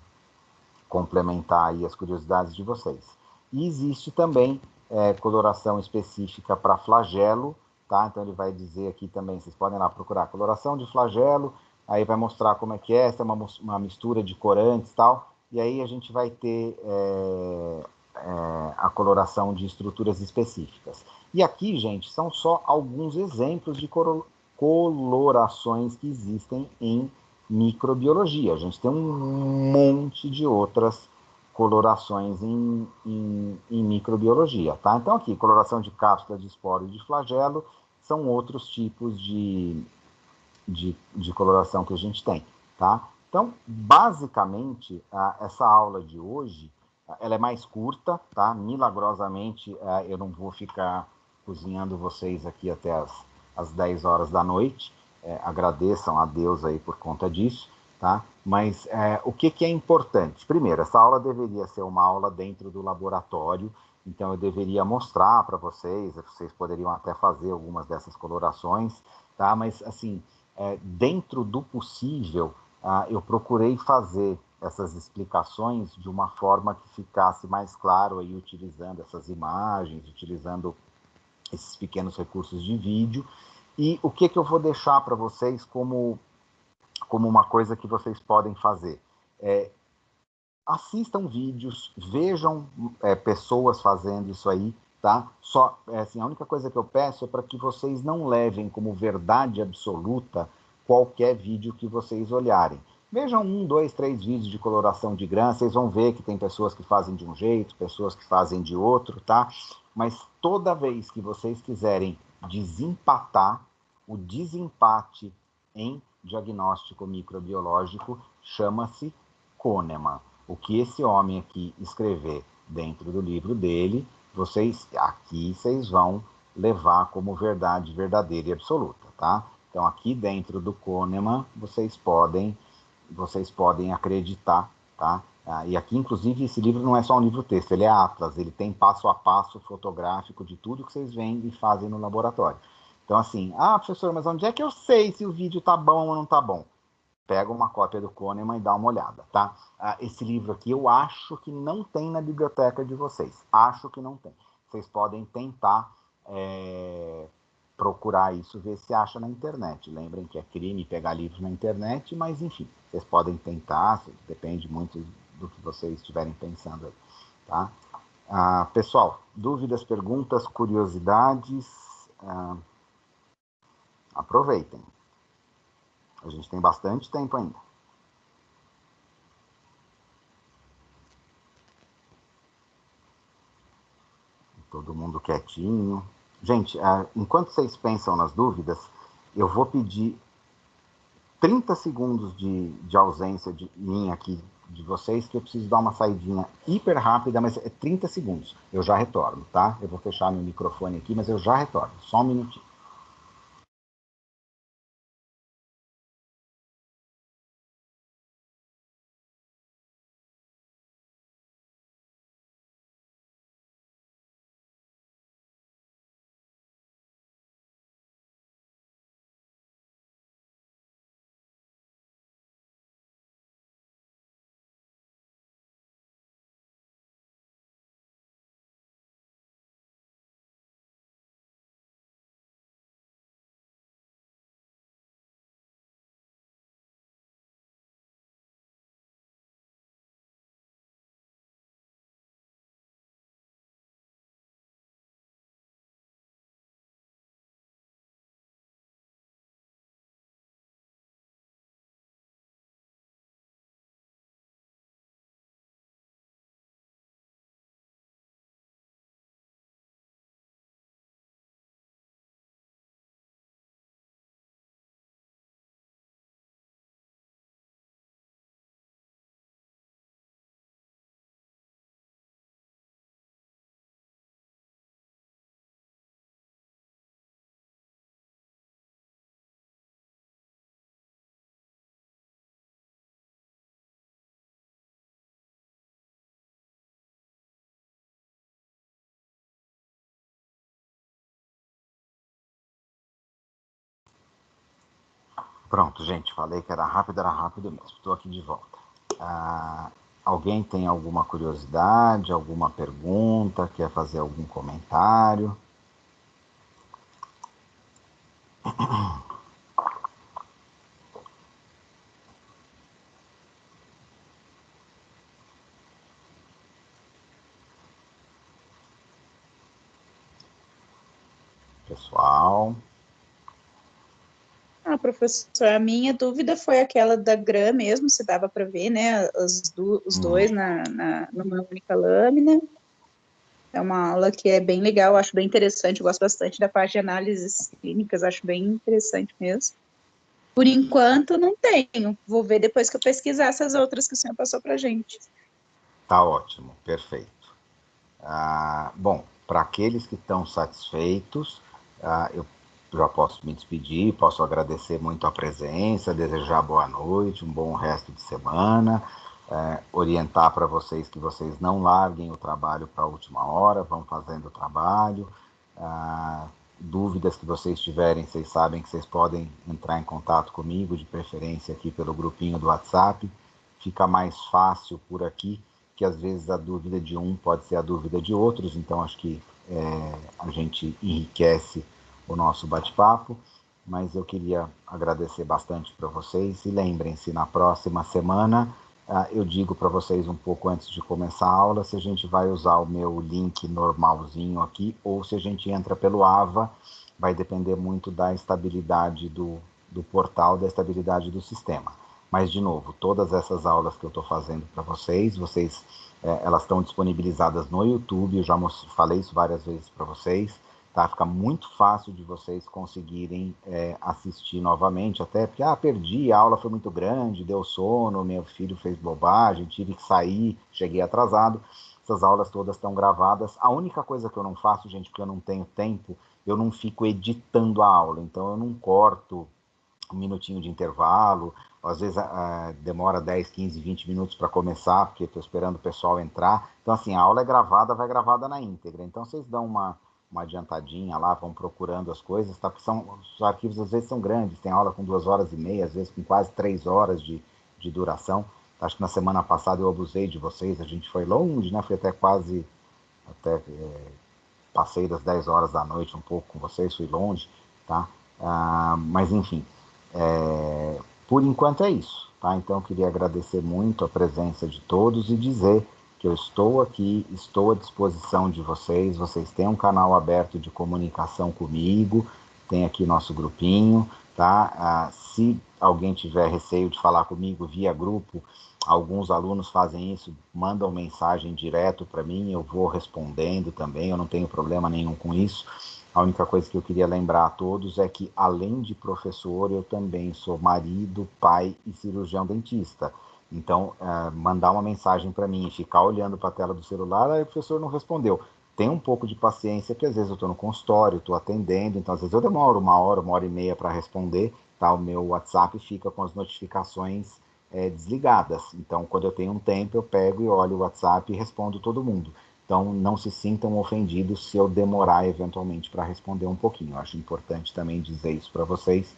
complementar aí as curiosidades de vocês. E existe também coloração específica para flagelo, tá? Então, ele vai dizer aqui também, vocês podem lá procurar coloração de flagelo, aí vai mostrar como é que é, essa é uma mistura de corantes e tal, e aí a gente vai ter a coloração de estruturas específicas. E aqui, gente, são só alguns exemplos de colorações que existem em microbiologia. A gente tem um monte de outras colorações em microbiologia, tá? Então aqui, coloração de cápsula de esporo e de flagelo são outros tipos de coloração que a gente tem, tá? Então, basicamente, essa aula de hoje, ela é mais curta, tá? Milagrosamente, eu não vou ficar cozinhando vocês aqui até as 10 horas da noite. Agradeçam a Deus aí por conta disso, tá? Mas o que é importante? Primeiro, essa aula deveria ser uma aula dentro do laboratório, então eu deveria mostrar para vocês poderiam até fazer algumas dessas colorações, tá? Mas, assim, dentro do possível, eu procurei fazer essas explicações de uma forma que ficasse mais claro aí, utilizando essas imagens, utilizando esses pequenos recursos de vídeo. E o que eu vou deixar para vocês como uma coisa que vocês podem fazer? Assistam vídeos, vejam pessoas fazendo isso aí, tá? Só, assim, a única coisa que eu peço é para que vocês não levem como verdade absoluta qualquer vídeo que vocês olharem. Vejam 1, 2, 3 vídeos de coloração de grã, vocês vão ver que tem pessoas que fazem de um jeito, pessoas que fazem de outro, tá? Mas toda vez que vocês quiserem desempatar, o desempate em diagnóstico microbiológico chama-se Kahneman. O que esse homem aqui escrever dentro do livro dele, vocês vão levar como verdade verdadeira e absoluta, tá? Então, aqui dentro do Kahneman, vocês podem acreditar, tá? E aqui, inclusive, esse livro não é só um livro-texto, ele é atlas, ele tem passo a passo fotográfico de tudo que vocês veem e fazem no laboratório. Então, assim, professor, mas onde é que eu sei se o vídeo tá bom ou não tá bom? Pega uma cópia do Kahneman e dá uma olhada, tá? Esse livro aqui eu acho que não tem na biblioteca de vocês. Acho que não tem. Vocês podem tentar procurar isso, ver se acha na internet. Lembrem que é crime pegar livros na internet, mas enfim, vocês podem tentar, depende muito do que vocês estiverem pensando aí, tá? Pessoal, dúvidas, perguntas, curiosidades, aproveitem. A gente tem bastante tempo ainda. Todo mundo quietinho. Gente, enquanto vocês pensam nas dúvidas, eu vou pedir 30 segundos de ausência de mim aqui, de vocês, que eu preciso dar uma saidinha hiper rápida, mas é 30 segundos. Eu já retorno, tá? Eu vou fechar meu microfone aqui, mas eu já retorno. Só um minutinho. Pronto, gente, falei que era rápido mesmo. Estou aqui de volta. Alguém tem alguma curiosidade, alguma pergunta, quer fazer algum comentário? Pessoal? Professor, a minha dúvida foi aquela da GRAM mesmo, se dava para ver, né, os dois numa única lâmina. É uma aula que é bem legal, acho bem interessante, eu gosto bastante da parte de análises clínicas, acho bem interessante mesmo. Por enquanto, não tenho. Vou ver depois que eu pesquisar essas outras que o senhor passou para a gente. Tá ótimo, perfeito. Bom, para aqueles que estão satisfeitos, eu já posso me despedir, posso agradecer muito a presença, desejar boa noite, um bom resto de semana, orientar para vocês que vocês não larguem o trabalho para a última hora, vão fazendo o trabalho. Dúvidas que vocês tiverem, vocês sabem que vocês podem entrar em contato comigo, de preferência aqui pelo grupinho do WhatsApp. Fica mais fácil por aqui, que às vezes a dúvida de um pode ser a dúvida de outros, então acho que a gente enriquece o nosso bate-papo, mas eu queria agradecer bastante para vocês, e lembrem-se, na próxima semana eu digo para vocês um pouco antes de começar a aula se a gente vai usar o meu link normalzinho aqui, ou se a gente entra pelo AVA, vai depender muito da estabilidade do portal, da estabilidade do sistema. Mas, de novo, todas essas aulas que eu estou fazendo para vocês, elas estão disponibilizadas no YouTube, eu já falei isso várias vezes para vocês, tá? Fica muito fácil de vocês conseguirem assistir novamente, até porque, perdi, a aula foi muito grande, deu sono, meu filho fez bobagem, tive que sair, cheguei atrasado. Essas aulas todas estão gravadas. A única coisa que eu não faço, gente, porque eu não tenho tempo, eu não fico editando a aula, então eu não corto um minutinho de intervalo, às vezes demora 10, 15, 20 minutos para começar, porque estou esperando o pessoal entrar. Então, assim, a aula é gravada, vai gravada na íntegra. Então, vocês dão uma adiantadinha lá, vão procurando as coisas, tá? Porque os arquivos às vezes são grandes, tem aula com 2 horas e meia, às vezes com quase 3 horas de duração. Acho que na semana passada eu abusei de vocês, a gente foi longe, né? Fui passei das 10 horas da noite um pouco com vocês, fui longe, tá? Mas enfim, por enquanto é isso, tá? Então eu queria agradecer muito a presença de todos e dizer que eu estou aqui, estou à disposição de vocês, vocês têm um canal aberto de comunicação comigo, tem aqui nosso grupinho, tá? Se alguém tiver receio de falar comigo via grupo, alguns alunos fazem isso, mandam mensagem direto para mim, eu vou respondendo também, eu não tenho problema nenhum com isso. A única coisa que eu queria lembrar a todos é que, além de professor, eu também sou marido, pai e cirurgião dentista. Então, mandar uma mensagem para mim e ficar olhando para a tela do celular, aí o professor não respondeu. Tem um pouco de paciência, porque às vezes eu estou no consultório, estou atendendo, então às vezes eu demoro 1 hora e meia para responder, tá? O meu WhatsApp fica com as notificações desligadas. Então, quando eu tenho um tempo, eu pego e olho o WhatsApp e respondo todo mundo. Então, não se sintam ofendidos se eu demorar eventualmente para responder um pouquinho. Eu acho importante também dizer isso para vocês,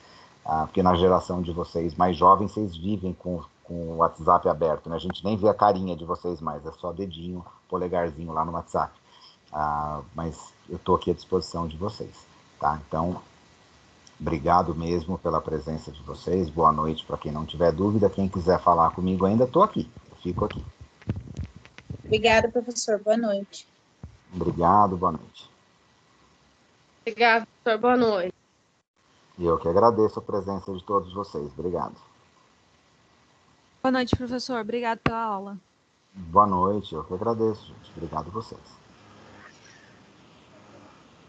porque na geração de vocês mais jovens, vocês vivem com o WhatsApp aberto, né? A gente nem vê a carinha de vocês mais, é só dedinho, polegarzinho lá no WhatsApp. Mas eu estou aqui à disposição de vocês, tá? Então, obrigado mesmo pela presença de vocês, boa noite para quem não tiver dúvida. Quem quiser falar comigo ainda, estou aqui, eu fico aqui. Obrigada, professor. Boa noite. Obrigado, boa noite. Obrigado, professor. Boa noite. E eu que agradeço a presença de todos vocês. Obrigado. Boa noite, professor. Obrigado pela aula. Boa noite, eu que agradeço, gente. Obrigado a vocês.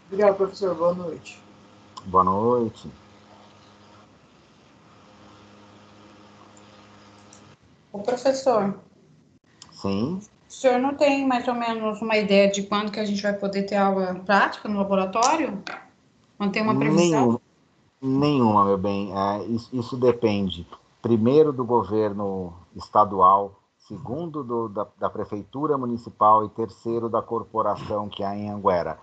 Obrigado, professor. Boa noite. Boa noite. O professor, Sim. o senhor não tem mais ou menos uma ideia de quando que a gente vai poder ter aula prática no laboratório? Não tem uma previsão? Nenhuma, meu bem. Isso depende, primeiro, do governo estadual, segundo, da prefeitura municipal e terceiro, da corporação que há em Anguera.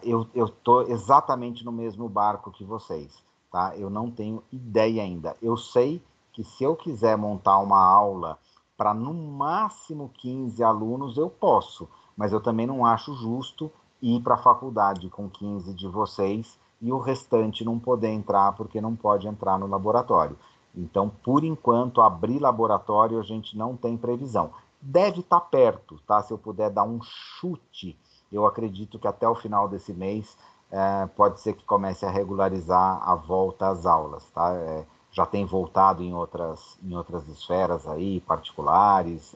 Eu estou exatamente no mesmo barco que vocês. tá? Eu não tenho ideia ainda. Eu sei que se eu quiser montar uma aula para no máximo 15 alunos, eu posso, mas eu também não acho justo ir para a faculdade com 15 de vocês e o restante não poder entrar porque não pode entrar no laboratório. Então, por enquanto, abrir laboratório a gente não tem previsão. Deve estar perto, tá? Se eu puder dar um chute, eu acredito que até o final desse mês pode ser que comece a regularizar a volta às aulas, tá? Já tem voltado em outras esferas aí, particulares,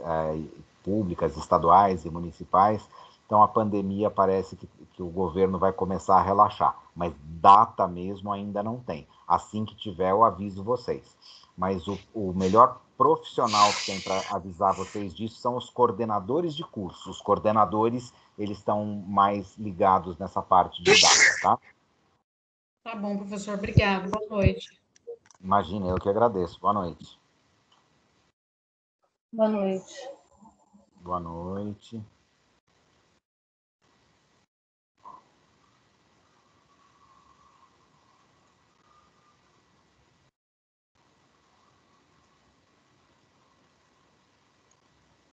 públicas, estaduais e municipais. Então, a pandemia parece que o governo vai começar a relaxar, mas data mesmo ainda não tem. Assim que tiver, eu aviso vocês. Mas o melhor profissional que tem para avisar vocês disso são os coordenadores de curso. Os coordenadores, eles estão mais ligados nessa parte de data, tá? Tá bom, professor. Obrigada. Boa noite. Imagina, eu que agradeço. Boa noite. Boa noite. Boa noite.